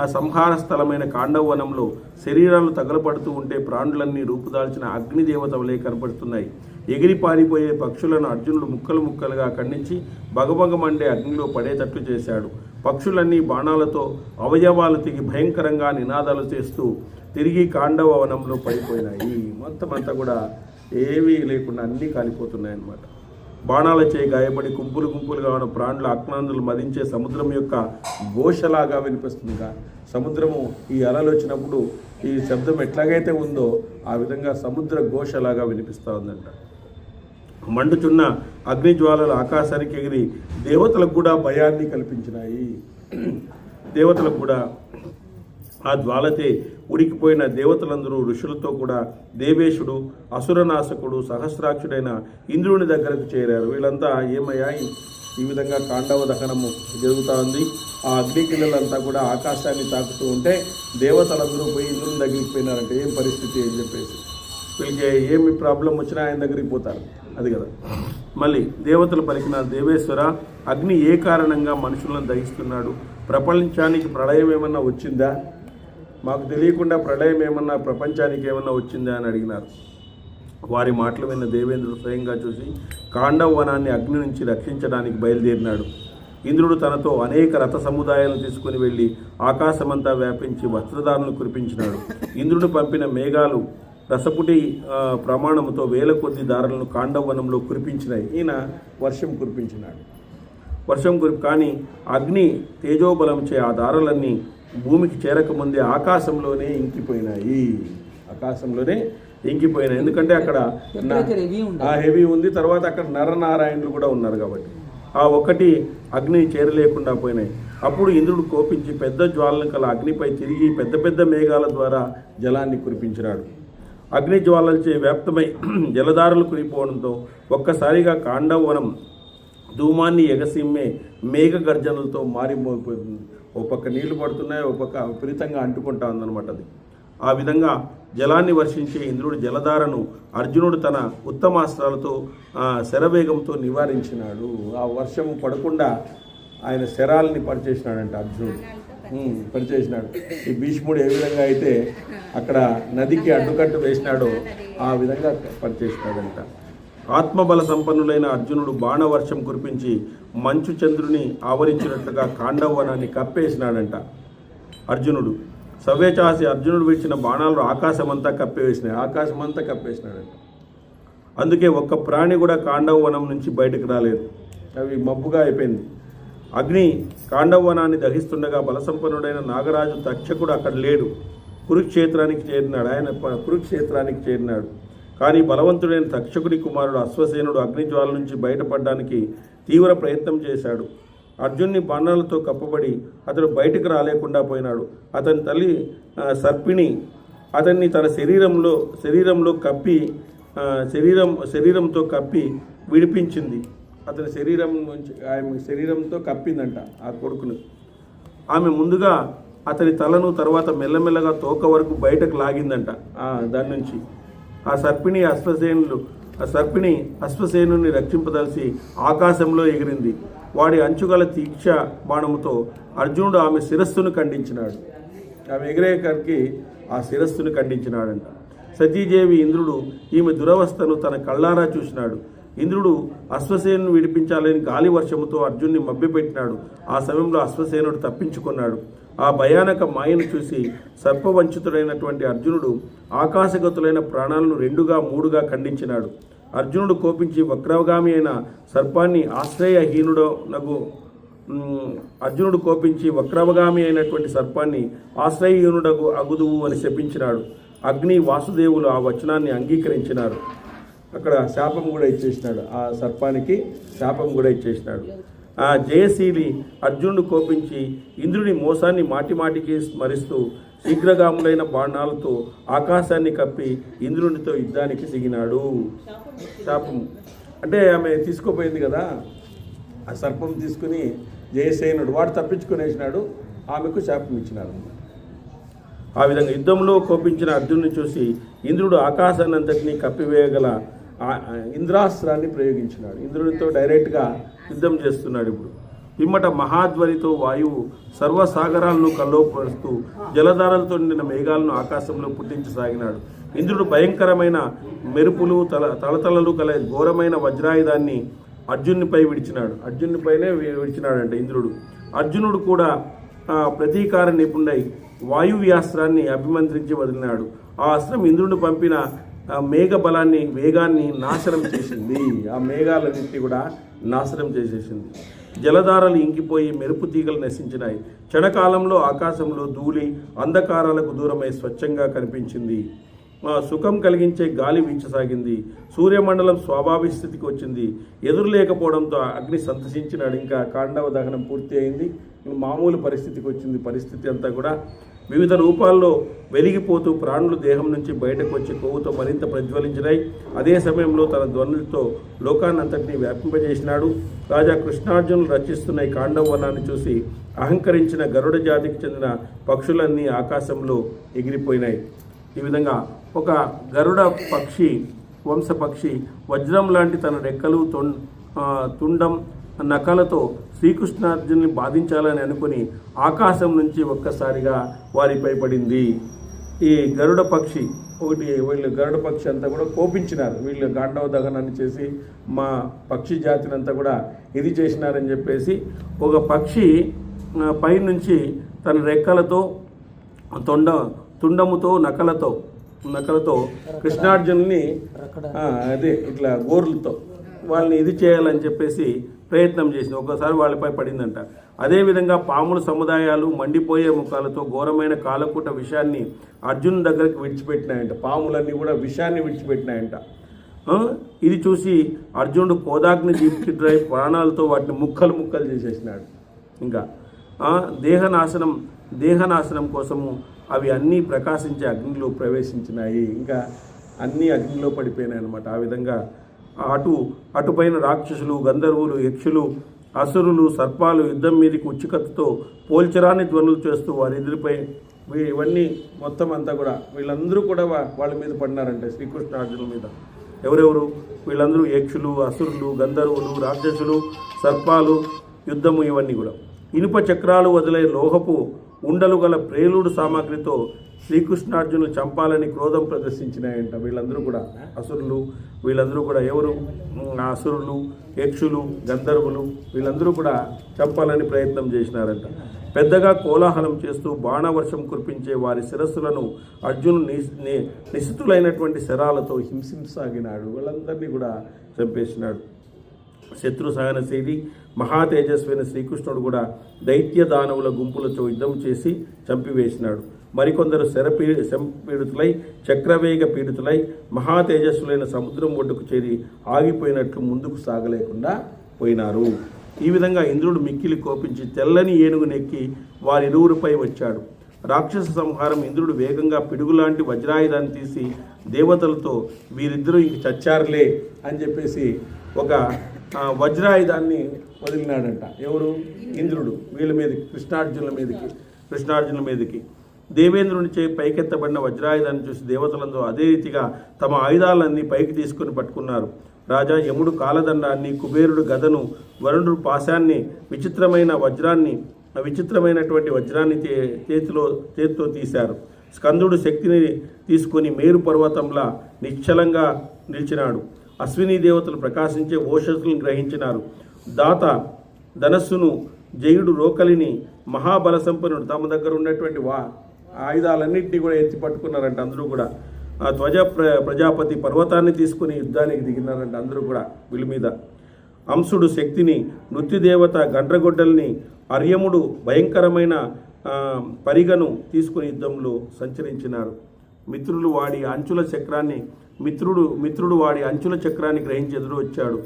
ఆ సంహార స్థలమైన కాండవవనంలో శరీరాలు తగలపడుతూ ఉంటే ప్రాణులన్నీ రూపుదాల్చిన అగ్నిదేవత వలె కనపడుతున్నాయి. ఎగిరి పారిపోయే పక్షులను అర్జునుడు ముక్కలు ముక్కలుగా ఖండించి బగబగమండే అగ్నిలో పడేటట్లు చేశాడు. పక్షులన్నీ బాణాలతో అవయవాలు తెగి భయంకరంగా నినాదాలు చేస్తూ తిరిగి కాండవ వనంలో పడిపోయినాయి. మొత్తం అంతా కూడా ఏమీ లేకుండా అన్నీ కాలిపోతున్నాయి అన్నమాట. బాణాలచే గాయపడి గుంపులు గుంపులుగా ఉన్న ప్రాణుల ఆక్రందనలు మదించే సముద్రం యొక్క ఘోషలాగా వినిపిస్తుందిగా. సముద్రము ఈ అలలు వచ్చినప్పుడు ఈ శబ్దం ఎట్లాగైతే ఉందో ఆ విధంగా సముద్ర ఘోషలాగా వినిపిస్తూ ఉందంట. మండుచున్న అగ్నిజ్వాలలు ఆకాశానికి ఎగిరి దేవతలకు కూడా భయాన్ని కల్పించినాయి. దేవతలకు కూడా ఆ జ్వాలతే ఉడికిపోయిన దేవతలందరూ ఋషులతో కూడా దేవేశుడు, అసురనాశకుడు, సహస్రాక్షుడైన ఇంద్రుని దగ్గరకు చేరారు. వీళ్ళంతా ఏమయ్యా ఈ విధంగా కాండవ దహనము జరుగుతూ ఉంది, ఆ అగ్నికిళ్ళంతా కూడా ఆకాశాన్ని తాకుతూ ఉంటే దేవతలందరూ పోయి ఇంద్రుని దగ్గరికి పోయినారంటే ఏం పరిస్థితి అని చెప్పేసి వీళ్ళకి ఏమి ప్రాబ్లం వచ్చినా ఆయన దగ్గరికి పోతారు. అది కదా. మళ్ళీ దేవతలు పలికిన దేవేశ్వర, అగ్ని ఏ కారణంగా మనుషులను దహిస్తున్నాడు? ప్రపంచానికి ప్రళయం ఏమన్నా వచ్చిందా? మాకు తెలియకుండా ప్రళయం ఏమన్నా ప్రపంచానికి ఏమన్నా వచ్చిందా అని అడిగినారు. వారి మాటలు విన్న దేవేంద్రుడు స్వయంగా చూసి కాండవ వనాన్ని అగ్ని నుంచి రక్షించడానికి బయలుదేరినాడు. ఇంద్రుడు తనతో అనేక రథ సముదాయాలను తీసుకుని వెళ్ళి ఆకాశమంతా వ్యాపించి వస్త్రధారణలు కురిపించినాడు. ఇంద్రుడు పంపిన మేఘాలు రసపుటి ప్రమాణంతో వేల కొద్ది దారులను కాండవవనంలో కురిపించినాయి. ఈయన వర్షం కురిపించినాడు. కానీ అగ్ని తేజోబలంచే ఆ దారులన్నీ భూమికి చేరకముందే ఆకాశంలోనే ఇంకిపోయినాయి. ఎందుకంటే అక్కడ హెవీ ఉంది. తర్వాత అక్కడ నరనారాయణులు కూడా ఉన్నారు కాబట్టి ఆ ఒక్కటి అగ్ని చేరలేకుండా పోయినాయి. అప్పుడు ఇంద్రుడు కోపించి పెద్ద జ్వాలను కల అగ్నిపై తిరిగి పెద్ద పెద్ద మేఘాల ద్వారా జలాన్ని కురిపించినాడు. అగ్ని జ్వాలలచే వ్యాప్తమై జలధారలు కురిపోవడంతో ఒక్కసారిగా కాండవవనం ధూమాన్ని ఎగసిమ్మే మేఘ గర్జనలతో మారిపోతుంది. ఓ పక్క నీళ్లు పడుతున్నాయి, ఓ పక్క విపరీతంగా అంటుకుంటా ఉందన్నమాట. అది ఆ విధంగా జలాన్ని వర్షించే ఇంద్రుడు జలధారను అర్జునుడు తన ఉత్తమాస్త్రాలతో శరవేగంతో నివారించినాడు. ఆ వర్షం పడకుండా ఆయన శరాలని పరిచేసినాడంట అర్జునుడు. పరిచేసినాడు. ఈ భీష్ముడు ఏ విధంగా అయితే అక్కడ నదికి అడ్డుకట్టు వేసినాడో ఆ విధంగా పరిచేసినాడంట. ఆత్మబల సంపన్నులైన అర్జునుడు బాణవర్షం కురిపించి మంచు చంద్రుని ఆవరించినట్లుగా కాండవవనాన్ని కప్పేసినాడంట. అర్జునుడు సవ్యచాసి అర్జునుడు విడిచిన బాణాలు ఆకాశమంతా కప్పేసినాడంట. అందుకే ఒక్క ప్రాణి కూడా కాండవవనం నుంచి బయటకు రాలేదు. అవి మబ్బుగా అయిపోయింది. అగ్ని కాండవవనాన్ని దహిస్తుండగా బలసంపన్నుడైన నాగరాజు తక్షకుడు అక్కడ లేడు. కురుక్షేత్రానికి చేరినాడు. కానీ బలవంతుడైన తక్షకుడి కుమారుడు అశ్వసేనుడు అగ్నిజ్వాల నుంచి బయటపడడానికి తీవ్ర ప్రయత్నం చేశాడు. అర్జున్ని బాణాలతో కప్పబడి అతడు బయటకు రాలేకుండా పోయినాడు. అతని తల్లి సర్పిణి అతన్ని తన శరీరంతో కప్పి విడిపించింది. అతని శరీరంతో కప్పిందంట ఆ కొడుకును. ఆమె ముందుగా అతని తలను తర్వాత మెల్లమెల్లగా తోక వరకు బయటకు లాగిందంట. దాని నుంచి ఆ సర్పిణి అశ్వసేనుని రక్షింపదలిసి ఆకాశంలో ఎగిరింది. వాడి అంచుగల తీక్ష బాణముతో అర్జునుడు ఆమె శిరస్సును ఖండించినాడు. ఆమె ఎగిరేకరికి ఆ శిరస్సును ఖండించినాడంట. సతీదేవి ఇంద్రుడు ఈమె దురవస్థను తన కళ్ళారా చూసినాడు. ఇంద్రుడు అశ్వసేనుని విడిపించాలని గాలి వర్షముతో అర్జున్ని మభ్యపెట్టినాడు. ఆ సమయంలో అశ్వసేనుడు తప్పించుకున్నాడు. ఆ భయానక మాయను చూసి సర్పవంచితుడైనటువంటి అర్జునుడు ఆకాశగతులైన ప్రాణాలను 2గా 3గా ఖండించినాడు. అర్జునుడు కోపించి వక్రగామి అయిన సర్పాన్ని ఆశ్రయహీనుడగు అగుదువు అని శపించినాడు. అగ్ని వాసుదేవులు ఆ వచనాన్ని అంగీకరించినారు. అక్కడ శాపం కూడా ఇచ్చేసినాడు. ఆ సర్పానికి శాపం కూడా ఇచ్చేసినాడు. ఆ జయశీలి అర్జునుడు కోపించి ఇంద్రుని మోసాన్ని మాటిమాటికి స్మరిస్తూ శీఘ్రగాములైన బాణాలతో ఆకాశాన్ని కప్పి ఇంద్రునితో యుద్ధానికి దిగినాడు. శాపం అంటే ఆమె తీసుకోపోయింది కదా, ఆ సర్పం తీసుకుని జయసేనుడు వాడు తప్పించుకునేసినాడు. ఆమెకు శాపం ఇచ్చినాడు. ఆ విధంగా యుద్ధంలో కోపించిన అర్జునుని చూసి ఇంద్రుడు ఆకాశాన్ని అంతటినీ కప్పివేయగల ఇంద్రాస్త్రాన్ని ప్రయోగించినాడు. ఇంద్రునితో డైరెక్ట్గా యుద్ధం చేస్తున్నాడు. ఇప్పుడు పిమ్మట మహాధ్వనితో వాయువు సర్వసాగరాలను కల్లోపరుస్తూ జలధారలతో నిండిన మేఘాలను ఆకాశంలో పుట్టించసాగినాడు. ఇంద్రుడు భయంకరమైన మెరుపులు తలతలలు కల ఘోరమైన వజ్రాయుధాన్ని అర్జునునిపై అర్జునునిపైనే విడిచినాడంట ఇంద్రుడు. అర్జునుడు కూడా ప్రతీకార నిపుణుడై వాయువ్యాస్త్రాన్ని అభిమంత్రించి వదిలినాడు. ఆ అస్త్రం ఇంద్రుడు పంపిన మేఘ బలాన్ని వేగాన్ని నాశనం చేసింది. ఆ మేఘాలన్నింటినీ కూడా నాశనం చేసేసింది. జలధారలు ఇంకిపోయి మెరుపు తీగలు నశించినాయి. క్షణకాలంలో ఆకాశంలో ధూళి అంధకారాలకు దూరమై స్వచ్ఛంగా కనిపించింది. సుఖం కలిగించే గాలి వీచసాగింది. సూర్యమండలం స్వాభావిక స్థితికి వచ్చింది. ఎదురు లేకపోవడంతో అగ్ని సంతసించినాడు. ఇంకా కాండవ దహనం పూర్తి అయింది. మామూలు పరిస్థితికి వచ్చింది. పరిస్థితి అంతా కూడా వివిధ రూపాల్లో వెలిగిపోతూ ప్రాణులు దేహం నుంచి బయటకు వచ్చి కొవ్వుతో మరింత ప్రజ్వలించినాయి. అదే సమయంలో తన ధ్వనులతో లోకాన్నంతటినీ వ్యాపింపజేసినాడు. రాజా కృష్ణార్జునులు రచిస్తున్న ఈ కాండవ వనాన్ని చూసి అహంకరించిన గరుడ జాతికి చెందిన పక్షులన్నీ ఆకాశంలో ఎగిరిపోయినాయి. ఈ విధంగా ఒక గరుడ పక్షి వంశపక్షి వజ్రం లాంటి తన రెక్కలు తుండం నకలతో శ్రీకృష్ణార్జునుని బాధించాలని అనుకుని ఆకాశం నుంచి ఒక్కసారిగా వారిపై పడింది. ఈ గరుడ పక్షి వీళ్ళు గరుడ పక్షి అంతా కూడా కోపించినారు. వీళ్ళు గాండవ దహనాన్ని చేసి మా పక్షి జాతిని అంతా కూడా ఇది చేసినారని చెప్పేసి ఒక పక్షి పైనుంచి తన రెక్కలతో తుండముతో నకలతో కృష్ణార్జునుని అదే ఇట్లా గోర్లతో వాళ్ళని ఇది చేయాలని చెప్పేసి ప్రయత్నం చేసింది. ఒకసారి వాళ్ళపై పడిందంట. అదేవిధంగా పాముల సముదాయాలు మండిపోయే ముఖాలతో ఘోరమైన కాలకూట విషాన్ని అర్జున్ దగ్గరికి విడిచిపెట్టినాయంట. పాములన్నీ కూడా విషాన్ని విడిచిపెట్టినాయంట. ఇది చూసి అర్జునుడు కోదాగ్ని దీప్తిడ్రై ప్రాణాలతో వాటిని ముక్కలు చేసేసినాడు. ఇంకా దేహనాశనం కోసము అవి అన్నీ ప్రకాశించే అగ్నిలో ప్రవేశించినాయి. ఇంకా అన్నీ అగ్నిలో పడిపోయినాయి అన్నమాట. ఆ విధంగా అటుపైన రాక్షసులు, గంధర్వులు, యక్షులు, అసురులు, సర్పాలు యుద్ధం మీదకి ఉచ్చికత్తుతో పోల్చరాని ధ్వనులు చేస్తూ వారి ఎదురుపై ఇవన్నీ మొత్తం అంతా కూడా వీళ్ళందరూ కూడా వాళ్ళ మీద పడినారంటే శ్రీకృష్ణార్జునుల మీద. ఎవరెవరు వీళ్ళందరూ? యక్షులు, అసురులు, గంధర్వులు, రాక్షసులు, సర్పాలు, యుద్ధము ఇవన్నీ కూడా. ఇనుప చక్రాలు వదిలే లోహపు ఉండలు గల ప్రేలుడు సామాగ్రితో శ్రీకృష్ణార్జునులు చంపాలని క్రోధం ప్రదర్శించినాయంట. వీళ్ళందరూ కూడా అసురులు, వీళ్ళందరూ కూడా ఎవరు? అసురులు, యక్షులు, గంధర్వులు వీళ్ళందరూ కూడా చంపాలని ప్రయత్నం చేసినారంట. పెద్దగా కోలాహలం చేస్తూ బాణవర్షం కురిపించే వారి శిరస్సులను అర్జునుడు నిశితులైనటువంటి శరాలతో హింసించసాగినాడు. వాళ్ళందరినీ కూడా చంపేసినాడు. శత్రు సహనశీలి మహాతేజస్వైన శ్రీకృష్ణుడు కూడా దైత్య దానవుల గుంపులతో యుద్ధం చేసి చంపివేసినాడు. మరికొందరు శరపీడితులై చక్రవేగ పీడితులై మహాతేజస్సులైన సముద్రం ఒడ్డుకు చేరి ఆగిపోయినట్లు ముందుకు సాగలేకుండా పోయినారు. ఈ విధంగా ఇంద్రుడు మిక్కిలి కోపించి తెల్లని ఏనుగునెక్కి వారిరువురిపై వచ్చాడు. రాక్షస సంహారం ఇంద్రుడు వేగంగా పిడుగులాంటి వజ్రాయుధాన్ని తీసి దేవతలతో వీరిద్దరూ ఇంక చచ్చారులే అని చెప్పేసి ఒక వజ్రాయుధాన్ని వదిలినాడంట. ఎవరు? ఇంద్రుడు వీళ్ళ మీదకి, కృష్ణార్జునుల మీదకి. దేవేంద్రుని చే పైకెత్తబడిన వజ్రాయుధాన్ని చూసి దేవతలందరూ అదే రీతిగా తమ ఆయుధాలన్నీ పైకి తీసుకుని పట్టుకున్నారు. రాజా యముడు కాలదండాన్ని, కుబేరుడు గదను, వరుణుడు పాశాన్ని, విచిత్రమైనటువంటి వజ్రాన్ని చేతితో తీశారు. స్కందుడు శక్తిని తీసుకుని మేరు పర్వతంలా నిశ్చలంగా నిలిచినాడు. అశ్విని దేవతలు ప్రకాశించే ఓషధులను గ్రహించినారు. దాత ధనస్సును, జయుడు రోకలిని, మహాబల సంపన్నుడు తమ దగ్గర ఉన్నటువంటి ఆయుధాలన్నింటినీ కూడా ఎత్తి పట్టుకున్నారంట. అందరూ కూడా ధ్వజ ప్రజాపతి పర్వతాన్ని తీసుకుని యుద్ధానికి దిగినారంట. అందరూ కూడా వీళ్ళ మీద. అంశుడు శక్తిని, నృత్యదేవత గండ్రగొడ్డల్ని, అర్యముడు భయంకరమైన పరిగను తీసుకుని యుద్ధంలో సంచరించినారు. మిత్రుడు వాడి అంచుల చక్రాన్ని గ్రహించి ఎదురు వచ్చాడు.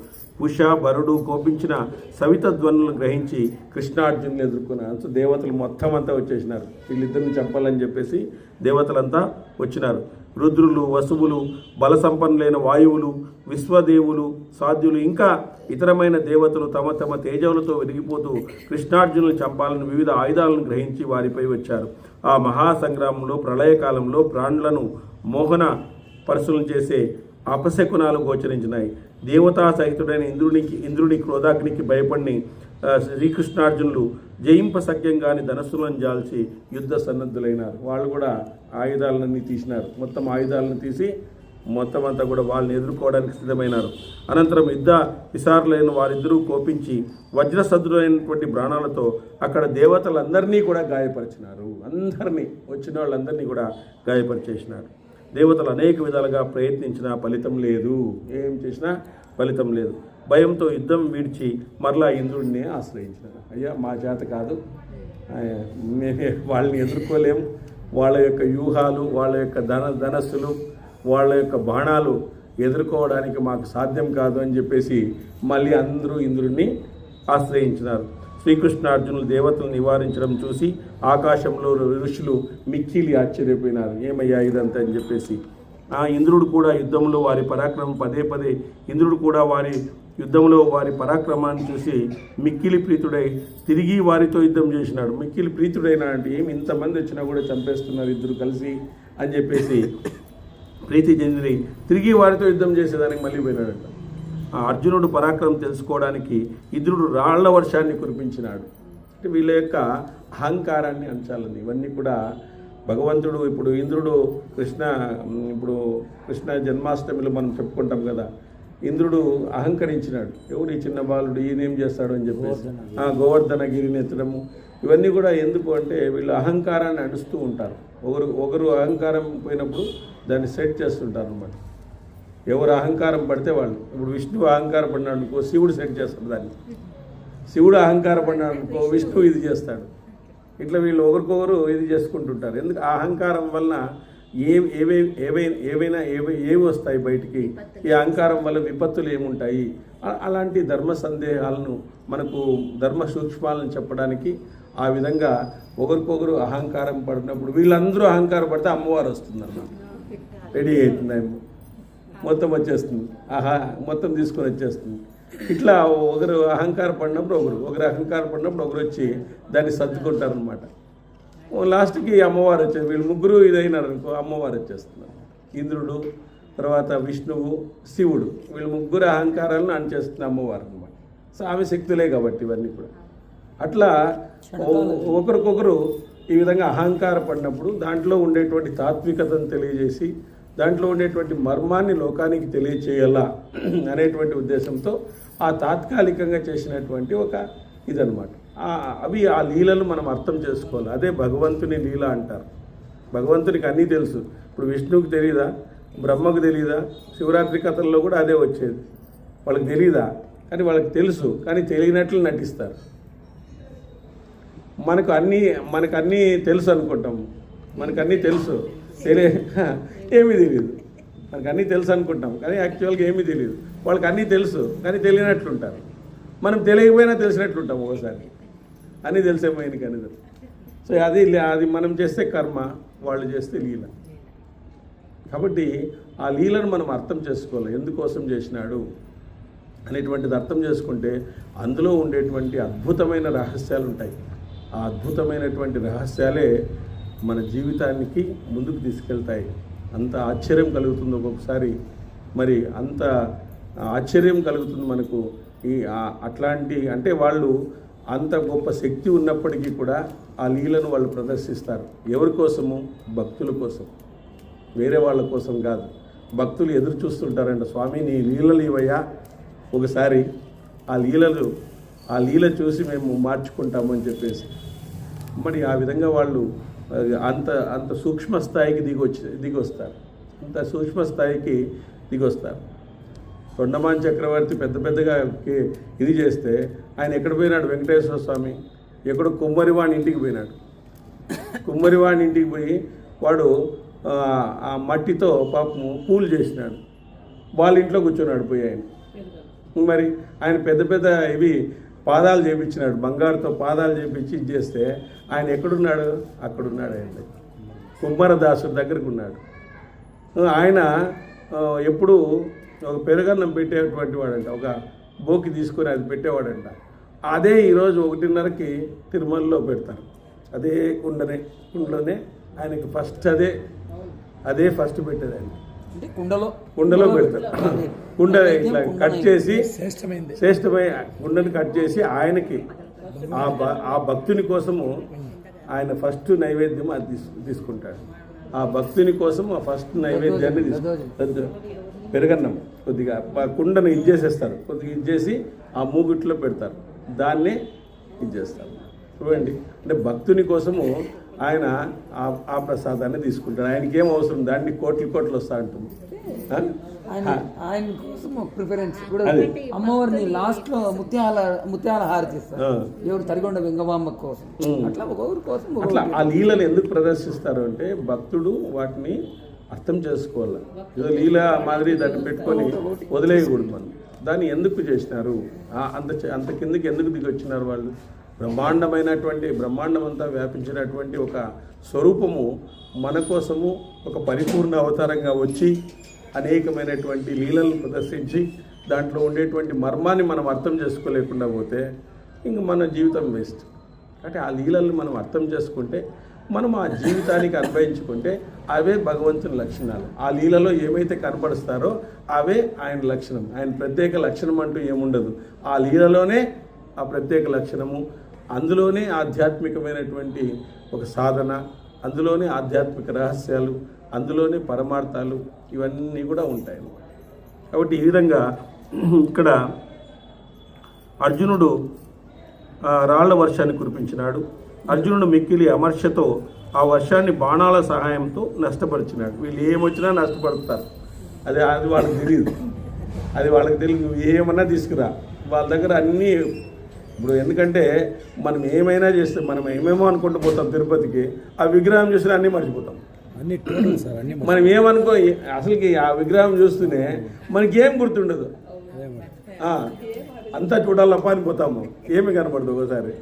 ఉష, భరుడు కోపించిన సవిత ధ్వనులను గ్రహించి కృష్ణార్జునులు ఎదుర్కొన్నారు. దేవతలు మొత్తం అంతా వచ్చేసినారు. వీళ్ళిద్దరిని చంపాలని చెప్పేసి దేవతలంతా వచ్చినారు. రుద్రులు, వసువులు, బల సంపన్నులైన వాయువులు, విశ్వదేవులు, సాధ్యులు ఇంకా ఇతరమైన దేవతలు తమ తమ తేజవులతో వెలిగిపోతూ కృష్ణార్జునులు చంపాలని వివిధ ఆయుధాలను గ్రహించి వారిపై వచ్చారు. ఆ మహాసంగ్రామంలో ప్రళయకాలంలో ప్రాణులను మోహన పరశులను చేసే అపశకునాలు గోచరించినాయి. దేవతా సహితుడైన ఇంద్రుడి క్రోధాగ్నికి భయపడి శ్రీకృష్ణార్జునులు జయింప సఖ్యంగాని ధనస్సులను జాల్చి యుద్ధ సన్నద్ధులైనారు. వాళ్ళు కూడా ఆయుధాలన్నీ తీసినారు. మొత్తం ఆయుధాలను తీసి మొత్తం అంతా కూడా వాళ్ళని ఎదుర్కోవడానికి సిద్ధమైనారు. అనంతరం యుద్ధ విశారులైన వారిద్దరూ కోపించి వజ్రసద్రులైనటువంటి బాణాలతో అక్కడ దేవతలందరినీ కూడా గాయపరిచినారు. అందరినీ, వచ్చిన వాళ్ళందరినీ కూడా గాయపరిచేసినారు. దేవతలు అనేక విధాలుగా ప్రయత్నించినా ఫలితం లేదు. ఏం చేసినా ఫలితం లేదు. భయంతో యుద్ధం విడిచి మరలా ఇంద్రుడిని ఆశ్రయించినారు. అయ్యా మా చేత కాదు, మేమే వాళ్ళని ఎదుర్కోలేము, వాళ్ళ యొక్క వ్యూహాలు, వాళ్ళ యొక్క ధనస్సులు, వాళ్ళ యొక్క బాణాలు ఎదుర్కోవడానికి మాకు సాధ్యం కాదు అని చెప్పేసి మళ్ళీ అందరూ ఇంద్రుడిని ఆశ్రయించినారు. శ్రీకృష్ణార్జునులు దేవతలను నివారించడం చూసి ఆకాశంలో ఋషులు మిక్కిలి ఆశ్చర్యపోయినారు. ఏమయ్యా ఇదంతా అని చెప్పేసి. ఇంద్రుడు కూడా యుద్ధంలో వారి పరాక్రమం పదే ఇంద్రుడు కూడా వారి యుద్ధంలో వారి పరాక్రమాన్ని చూసి మిక్కిలి ప్రీతుడై తిరిగి వారితో యుద్ధం చేసినాడు. మిక్కిలి ప్రీతుడైనా అంటే ఏమి ఇంతమంది వచ్చినా కూడా చంపేస్తున్నారు ఇద్దరు కలిసి అని చెప్పేసి ప్రీతి చెంది తిరిగి వారితో యుద్ధం చేసేదానికి మళ్ళీ పోయినాడంట. అర్జునుడు పరాక్రమం తెలుసుకోవడానికి ఇంద్రుడు రాళ్ల వర్షాన్ని కురిపించినాడు. అంటే వీళ్ళ యొక్క అహంకారాన్ని అంచాలని ఇవన్నీ కూడా భగవంతుడు ఇప్పుడు ఇంద్రుడు కృష్ణ జన్మాష్టమిలో మనం చెప్పుకుంటాం కదా, ఇంద్రుడు అహంకరించినాడు. ఎవరు ఈ చిన్న బాలుడు, ఈయనేం చేస్తాడు అని చెప్పేసి గోవర్ధనగిరిని ఎత్తడము ఇవన్నీ కూడా ఎందుకు అంటే వీళ్ళు అహంకారాన్ని అడుస్తూ ఉంటారు. ఒకరు అహంకారం పోయినప్పుడు దాన్ని సెట్ చేస్తుంటారు అన్నమాట. ఎవరు అహంకారం పడితే వాళ్ళు, ఇప్పుడు విష్ణువు అహంకారం పడినాడు అనుకో శివుడు సెట్ చేస్తాడు దాన్ని, శివుడు అహంకారం పడినాడు అనుకో విష్ణువు ఇది చేస్తాడు. ఇట్లా వీళ్ళు ఒకరికొకరు ఇది చేసుకుంటుంటారు. ఎందుకు ఆ అహంకారం వలన ఏవి వస్తాయి బయటికి, ఈ అహంకారం వల్ల విపత్తులు ఏముంటాయి, అలాంటి ధర్మ సందేహాలను మనకు ధర్మ సూక్ష్మాలను చెప్పడానికి ఆ విధంగా ఒకరికొకరు అహంకారం పడినప్పుడు వీళ్ళందరూ అహంకారం పడితే అమ్మవారు వస్తుందన్నమాట. రెడీ అవుతుంది, మొత్తం వచ్చేస్తుంది, మొత్తం తీసుకొని వచ్చేస్తుంది. ఇట్లా ఒకరు అహంకారం పడినప్పుడు ఒకరు అహంకారం పడినప్పుడు ఒకరు వచ్చి దాన్ని సర్దుకుంటారనమాట. లాస్ట్కి అమ్మవారు వచ్చేది. వీళ్ళు ముగ్గురు ఇదైనారు అనుకో అమ్మవారు వచ్చేస్తున్నారు. ఇంద్రుడు, తర్వాత విష్ణువు, శివుడు, వీళ్ళు ముగ్గురు అహంకారాలను అణచేస్తుంది అమ్మవారు అనమాట. సో ఆమె శక్తులే కాబట్టి ఇవన్నీ కూడా. అట్లా ఒకరికొకరు ఈ విధంగా అహంకార పడినప్పుడు దాంట్లో ఉండేటువంటి తాత్వికతను తెలియజేసి దాంట్లో ఉండేటువంటి మర్మాన్ని లోకానికి తెలియచేయాలా అనేటువంటి ఉద్దేశంతో ఆ తాత్కాలికంగా చేసినటువంటి ఒక ఇదనమాట. అవి ఆ లీలలు మనం అర్థం చేసుకోవాలి. అదే భగవంతుని లీల అంటారు. భగవంతునికి అన్నీ తెలుసు. ఇప్పుడు విష్ణువుకి తెలియదా, బ్రహ్మకు తెలియదా, శివరాత్రి కథల్లో కూడా అదే వచ్చేది. వాళ్ళకి తెలియదా, కానీ వాళ్ళకి తెలుసు, కానీ తెలియనట్లు నటిస్తారు. మనకు అన్నీ తెలుసు అనుకుంటాము, మనకన్నీ తెలుసు, ఏమీ తెలియదు. మనకు అన్నీ తెలుసు అనుకుంటాం, కానీ యాక్చువల్గా ఏమీ తెలియదు. వాళ్ళకి అన్నీ తెలుసు, కానీ తెలియనట్లుంటారు. మనం తెలియకపోయినా తెలిసినట్లుంటాం ఒకసారి. అన్నీ తెలిసేపోయింది కానీ. సో అది మనం చేస్తే కర్మ, వాళ్ళు చేస్తే లీల. కాబట్టి ఆ లీలను మనం అర్థం చేసుకోవాలి. ఎందుకోసం చేసినాడు అనేటువంటిది అర్థం చేసుకుంటే అందులో ఉండేటువంటి అద్భుతమైన రహస్యాలు ఉంటాయి. ఆ అద్భుతమైనటువంటి రహస్యాలే మన జీవితానికి ముందుకు తీసుకెళ్తాయి. అంత ఆశ్చర్యం కలుగుతుంది ఒక్కొక్కసారి. మరి అంత ఆశ్చర్యం కలుగుతుంది మనకు. అట్లాంటి అంటే వాళ్ళు అంత గొప్ప శక్తి ఉన్నప్పటికీ కూడా ఆ లీలను వాళ్ళు ప్రదర్శిస్తారు. ఎవరి కోసము? భక్తుల కోసం, వేరే వాళ్ళ కోసం కాదు. భక్తులు ఎదురు చూస్తుంటారంట, స్వామి నీ లీలలు ఇవయ్యా, ఒకసారి ఆ లీల చూసి మేము మార్చుకుంటామని చెప్పేసి. మరి ఆ విధంగా వాళ్ళు అంత సూక్ష్మ స్థాయికి దిగొస్తారు. అంత సూక్ష్మ స్థాయికి దిగొస్తారు. తొండమాన్ చక్రవర్తి పెద్దగా ఇది చేస్తే ఆయన ఎక్కడ పోయినాడు? వెంకటేశ్వర స్వామి ఎక్కడో కుమ్మరివాణి ఇంటికి పోయినాడు. కుమ్మరివాణి ఇంటికి పోయి వాడు ఆ మట్టితో పాపము పూలు చేసినాడు. వాళ్ళ ఇంట్లో కూర్చున్నాడు పోయి ఆయన. మరి ఆయన పెద్ద ఇవి పాదాలు చేయించినాడు, బంగారుతో పాదాలు చేయించి చేస్తే ఆయన ఎక్కడున్నాడు? అక్కడున్నాడు. ఆయన కుమ్మరదాసుడి దగ్గరకు ఉన్నాడు. ఆయన ఎప్పుడు ఒక పెరుగన్నం పెట్టేటువంటి వాడంట, ఒక బోకి తీసుకొని అది పెట్టేవాడంట. అదే ఈరోజు 1:30కి తిరుమలలో పెడతారు. అదే కుండలోనే ఆయనకి ఫస్ట్ అదే ఫస్ట్ పెట్టేది ఆయన. అంటే కుండలో పెడతారు. కుండ ఇట్లా కట్ చేసి శ్రేష్టమైన కుండని కట్ చేసి ఆయనకి ఆ భక్తుని కోసము ఆయన ఫస్ట్ నైవేద్యం అది తీసుకుంటాడు. ఆ భక్తుని కోసం ఆ ఫస్ట్ నైవేద్యాన్ని తీసుకుంటాడు. పెరగన్నం కొద్దిగా కుండను ఇచ్చేసేస్తారు, కొద్దిగా ఇచ్చేసి ఆ మూగిట్లో పెడతారు, దాన్నే ఇచ్చేస్తారు. చూడండి, అంటే భక్తుని కోసము ఆయన ఆ ప్రసాదాన్ని తీసుకుంటాడు. ఆయనకి ఏం అవసరం, దాన్ని కోట్లు వస్తా ఉంటుంది. ఆయన కోసం ప్రిఫరెన్స్ కూడా అమ్మవారిని లాస్ట్ లో ముత్యాల హారతి ఇస్తారు, ఎవరు తరిగొండ వెంగమాంబ కోసం. అట్లా ఒక్కొక్కరి కోసం అట్లా ఆ లీలను ఎందుకు ప్రదర్శిస్తారు అంటే భక్తుడు వాటిని అర్థం చేసుకోవాలి. ఏదో లీల మాదిరి దాన్ని పెట్టుకొని వదిలేయకూడదు. మనం దాన్ని ఎందుకు చేసినారు, అంత కిందకి ఎందుకు దిగొచ్చినారు వాళ్ళు, బ్రహ్మాండం అంతా వ్యాపించినటువంటి ఒక స్వరూపము మన కోసము ఒక పరిపూర్ణ అవతారంగా వచ్చి అనేకమైనటువంటి లీలలను ప్రదర్శించి దాంట్లో ఉండేటువంటి మర్మాన్ని మనం అర్థం చేసుకోలేకుండా పోతే ఇంక మన జీవితం వేస్ట్. అంటే ఆ లీలలను మనం అర్థం చేసుకుంటే, మనం ఆ జీవితానికి అన్వయించుకుంటే అవే భగవంతుని లక్షణాలు. ఆ లీలలో ఏమైతే కనపరుస్తారో అవే ఆయన లక్షణం. ఆయన ప్రత్యేక లక్షణం అంటూ ఏముండదు. ఆ లీలలోనే ఆ ప్రత్యేక లక్షణము, అందులోనే ఆధ్యాత్మికమైనటువంటి ఒక సాధన, అందులోనే ఆధ్యాత్మిక రహస్యాలు, అందులోనే పరమార్థాలు ఇవన్నీ కూడా ఉంటాయి. కాబట్టి ఈ విధంగా ఇక్కడ అర్జునుడు రాళ్ల వర్షాన్ని కురిపించినాడు. అర్జునుడు మిక్కిలి అమర్షతో ఆ వర్షాన్ని బాణాల సహాయంతో నష్టపరిచినాడు. వీళ్ళు ఏమొచ్చినా నష్టపడతారు, అది వాళ్ళకి తెలియదు. నువ్వు ఏమన్నా తీసుకురా, వాళ్ళ దగ్గర అన్నీ ఇప్పుడు. ఎందుకంటే మనం ఏమైనా చేస్తే మనం ఏమేమో అనుకుంటూ పోతాం తిరుపతికి, ఆ విగ్రహం చూసినా అన్నీ మర్చిపోతాం. మనం ఏమనుకో అసలుకి ఆ విగ్రహం చూస్తూనే మనకి ఏం గుర్తుండదు, అంతా చూడాలప్ప అని పోతాము, ఏమి కనపడదు ఒకసారి.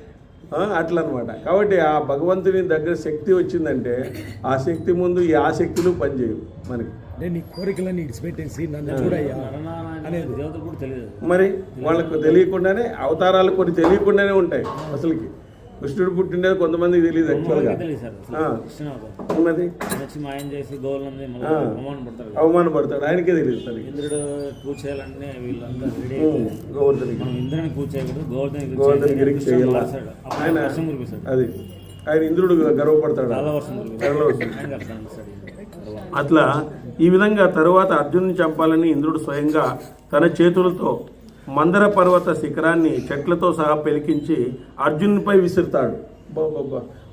అట్లా అనమాట. కాబట్టి ఆ భగవంతుని దగ్గర శక్తి వచ్చిందంటే ఆ శక్తి ముందు ఈ ఆసక్తులు పనిచేయవు మనకి. నీ కోరికలన్నీ ఇడిచిపెట్టేసి నన్ను చూడయ్యా అనేది మరి వాళ్ళకు తెలియకుండానే అవతారాలు కొన్ని తెలియకుండానే ఉంటాయి. అసలుకి కృష్ణుడు పుట్టిండేది కొంతమందికి తెలియదు యాక్చువల్గా. ఉన్నది అవమానపడతాడు, ఆయనకే తెలియదు. సరే ఇంద్రుడు పూజ చేయాలంటే గోవర్ధనగిరికి చేయాలి ఆయన. అది ఆయన ఇంద్రుడు గర్వపడతాడు. అట్లా ఈ విధంగా తరువాత అర్జునుని చంపాలని ఇంద్రుడు స్వయంగా తన చేతులతో మందర పర్వత శిఖరాన్ని చెట్లతో సహా పెలికించి అర్జునునిపై విసురుతాడు.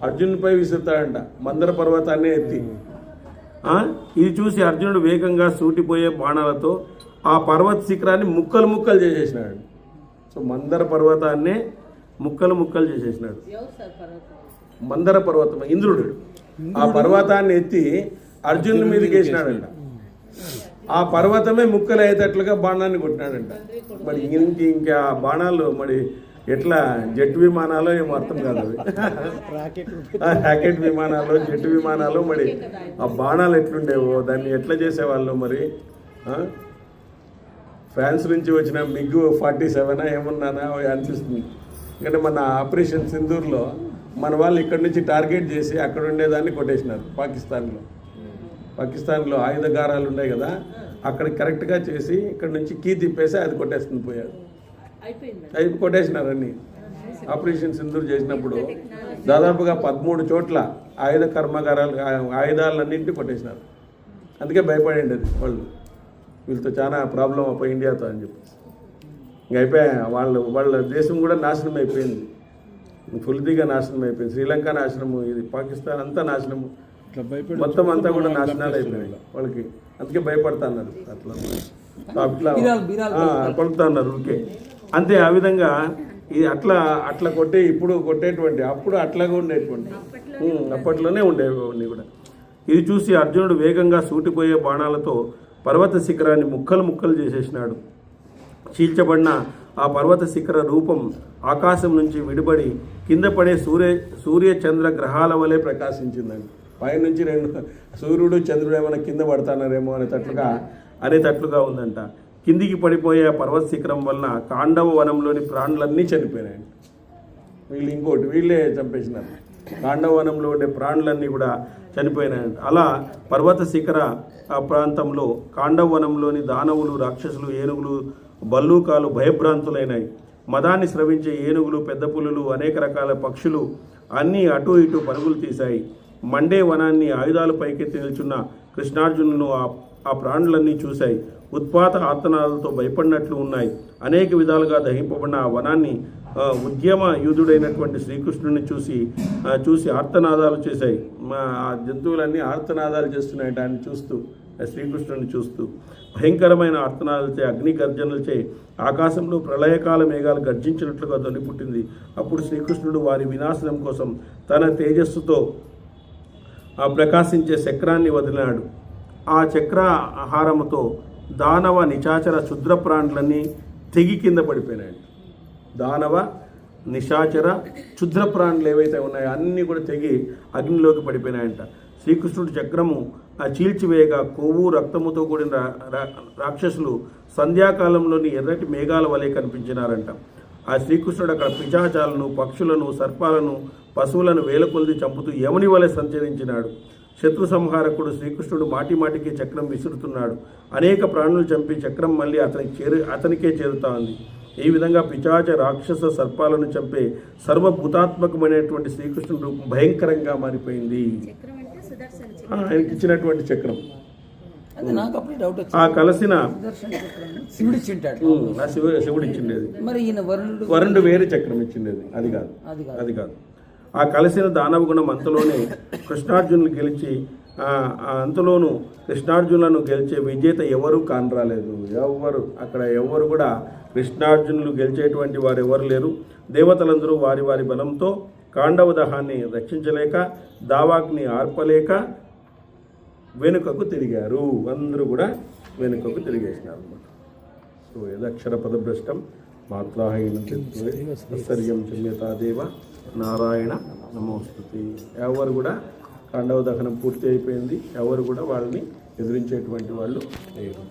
అర్జునునిపై విసురుతాడంట మందర పర్వతాన్ని ఎత్తి. ఇది చూసి అర్జునుడు వేగంగా సూటిపోయే బాణాలతో ఆ పర్వత శిఖరాన్ని ముక్కలు చేసేసినాడు. సో మందర పర్వతాన్నే ముక్కలు చేసేసినాడు. మందర పర్వతం ఇంద్రుడు ఆ పర్వతాన్ని ఎత్తి అర్జునుడి మీదకి వేసినాడంట. ఆ పర్వతమే ముక్కలు అయ్యేటట్లుగా బాణాన్ని కొట్టినాడంట. మరి ఇంకా బాణాలు మరి ఎట్లా జెట్ విమానాలు ఏమో అర్థం కాదు. అవి రాకెట్ విమానాలు, జెట్ విమానాలు, మరి ఆ బాణాలు ఎట్లుండేవో, దాన్ని ఎట్లా చేసేవాళ్ళు మరి. ఫ్రాన్స్ నుంచి వచ్చిన మిగ్ 47 ఏమన్నానా అనిపిస్తుంది. ఎందుకంటే మన ఆపరేషన్ సింధూర్లో మన వాళ్ళు ఇక్కడ నుంచి టార్గెట్ చేసి అక్కడ ఉండేదాన్ని కొట్టేసినారు. పాకిస్తాన్లో ఆయుధగారాలు ఉన్నాయి కదా, అక్కడ కరెక్ట్గా చేసి ఇక్కడ నుంచి కీ తిప్పేసి అది కొట్టేస్తుంది పోయారు. అవి కొట్టేసినారు అన్నీ. ఆపరేషన్ సింధూర్ చేసినప్పుడు దాదాపుగా 13 చోట్ల ఆయుధ కర్మాగారాలు ఆయుధాలన్నింటినీ కొట్టేసినారు. అందుకే భయపడండి అది వాళ్ళు, వీళ్ళతో చాలా ప్రాబ్లం అయిపోయి ఇండియాతో అని చెప్పి. ఇంక అయిపోయా వాళ్ళ దేశం కూడా నాశనం అయిపోయింది, ఫుల్గా నాశనం అయిపోయింది. శ్రీలంక నాశనము, ఇది పాకిస్తాన్ అంతా నాశనము, మొత్తం అంతా కూడా నాశనాలు అయిపోయినాయి వాళ్ళకి. అందుకే భయపడుతున్నారు. అట్లా కొడుతున్నారు ఓకే అంతే. ఆ విధంగా ఇది అట్లా ఇప్పుడు కొట్టేటువంటి, అప్పుడు అట్లాగా ఉండేటువంటి, అప్పట్లోనే ఉండేవన్నీ కూడా. ఇది చూసి అర్జునుడు వేగంగా సూటిపోయే బాణాలతో పర్వత శిఖరాన్ని ముక్కలు చేసేసినాడు. చీల్చబడిన ఆ పర్వత శిఖర రూపం ఆకాశం నుంచి విడిపడి కింద పడే సూర్య చంద్ర గ్రహాల వలె ప్రకాశించిందండి. పైనుంచి 2 సూర్యుడు చంద్రుడు ఏమైనా కింద పడతానారేమో అనేటట్లుగా ఉందంట. కిందికి పడిపోయే పర్వత శిఖరం వలన కాండవ వనంలోని ప్రాణులన్నీ చనిపోయినాయి. వీళ్ళే చంపేసినారు. కాండవనంలో ఉండే ప్రాణులన్నీ కూడా చనిపోయినాయి. అలా పర్వత శిఖర ఆ ప్రాంతంలో కాండవనంలోని దానవులు, రాక్షసులు, ఏనుగులు, బల్లూకాలు భయభ్రాంతులైనాయి. మదాన్ని స్రవించే ఏనుగులు, పెద్ద పులులు, అనేక రకాల పక్షులు అన్నీ అటు ఇటు పరుగులు తీశాయి. మండే వనాన్ని ఆయుధాలు పైకెత్తి నిల్చున్న కృష్ణార్జునులను ఆ ప్రాణులన్నీ చూశాయి. ఉత్పాత ఆర్తనాదాలతో భయపడినట్లు ఉన్నాయి. అనేక విధాలుగా దహింపబడిన ఆ వనాన్ని ఉద్యమ యూదుడైనటువంటి శ్రీకృష్ణుని చూసి ఆర్తనాదాలు చేశాయి. ఆ జంతువులన్నీ ఆర్తనాదాలు చేస్తున్నాయి ఆయన చూస్తూ, శ్రీకృష్ణుని చూస్తూ. భయంకరమైన ఆర్తనాదాలచే, అగ్ని గర్జనలచే ఆకాశంలో ప్రళయకాల మేఘాలు గర్జించినట్లుగా ధ్వని పుట్టింది. అప్పుడు శ్రీకృష్ణుడు వారి వినాశనం కోసం తన తేజస్సుతో ప్రకాశించే చక్రాన్ని వదిలినాడు. ఆ చక్ర ఆహారముతో దానవ, నిశాచర, క్షుద్ర ప్రాణులన్నీ తెగి కింద పడిపోయినాయి. దానవ, నిశాచర, క్షుద్ర ప్రాణులు ఏవైతే ఉన్నాయో అన్నీ కూడా తెగి అగ్నిలోకి పడిపోయినాయంట. శ్రీకృష్ణుడు చక్రము చీల్చివేయగా కొవ్వు, రక్తముతో కూడిన రాక్షసులు సంధ్యాకాలంలోని ఎర్రటి మేఘాల వలె కనిపించినారంట. ఆ శ్రీకృష్ణుడు అక్కడ పిశాచాలను, పక్షులను, సర్పాలను, పశువులను వేల కొలిది చంపుతూ యముని వలె సంచరించినాడు. శత్రు సంహారకుడు శ్రీకృష్ణుడు మాటిమాటికి చక్రం విసురుతున్నాడు. అనేక ప్రాణులు చంపి చక్రం మళ్ళీ అతనికే చేరుతా ఉంది. ఈ విధంగా పిశాచ, రాక్షస, సర్పాలను చంపే సర్వభూతాత్మకమైనటువంటి శ్రీకృష్ణుడు రూపం భయంకరంగా మారిపోయింది. ఆయనకి ఇచ్చినటువంటి చక్రం అది నాకు అప్పుడు డౌట్ వచ్చింది. ఆ కలిసిన శివుడు ఇచ్చింటాడు. శివుడు ఇచ్చిండేది. మరి ఈయన వరుణుడు వేరే చక్రం ఇచ్చిండేది. అది కాదు. ఆ కలిసిన దానవ గుణం అంతలోనే కృష్ణార్జునులు గెలిచి అంతలోనూ కృష్ణార్జునులను గెలిచే విజేత ఎవరు కానరాలేదు. ఎవరు కూడా కృష్ణార్జునులు గెలిచేటువంటి వారు ఎవరు లేరు. దేవతలందరూ వారి వారి బలంతో కాండవ దహాన్ని రక్షించలేక, దావాగ్ని ఆర్పలేక వెనుకకు తిరిగారు. అందరూ కూడా వెనుకకు తిరిగేసినారు అన్నమాట. సో యదక్షర పదభ్రష్టం మాత్రాహీనం క్షమ్యతాదేవ నారాయణ నమోస్తుతి. ఎవరు కూడా కాండవ దహనం పూర్తి అయిపోయింది. ఎవరు కూడా వాళ్ళని ఎదిరించేటువంటి వాళ్ళు లేరు.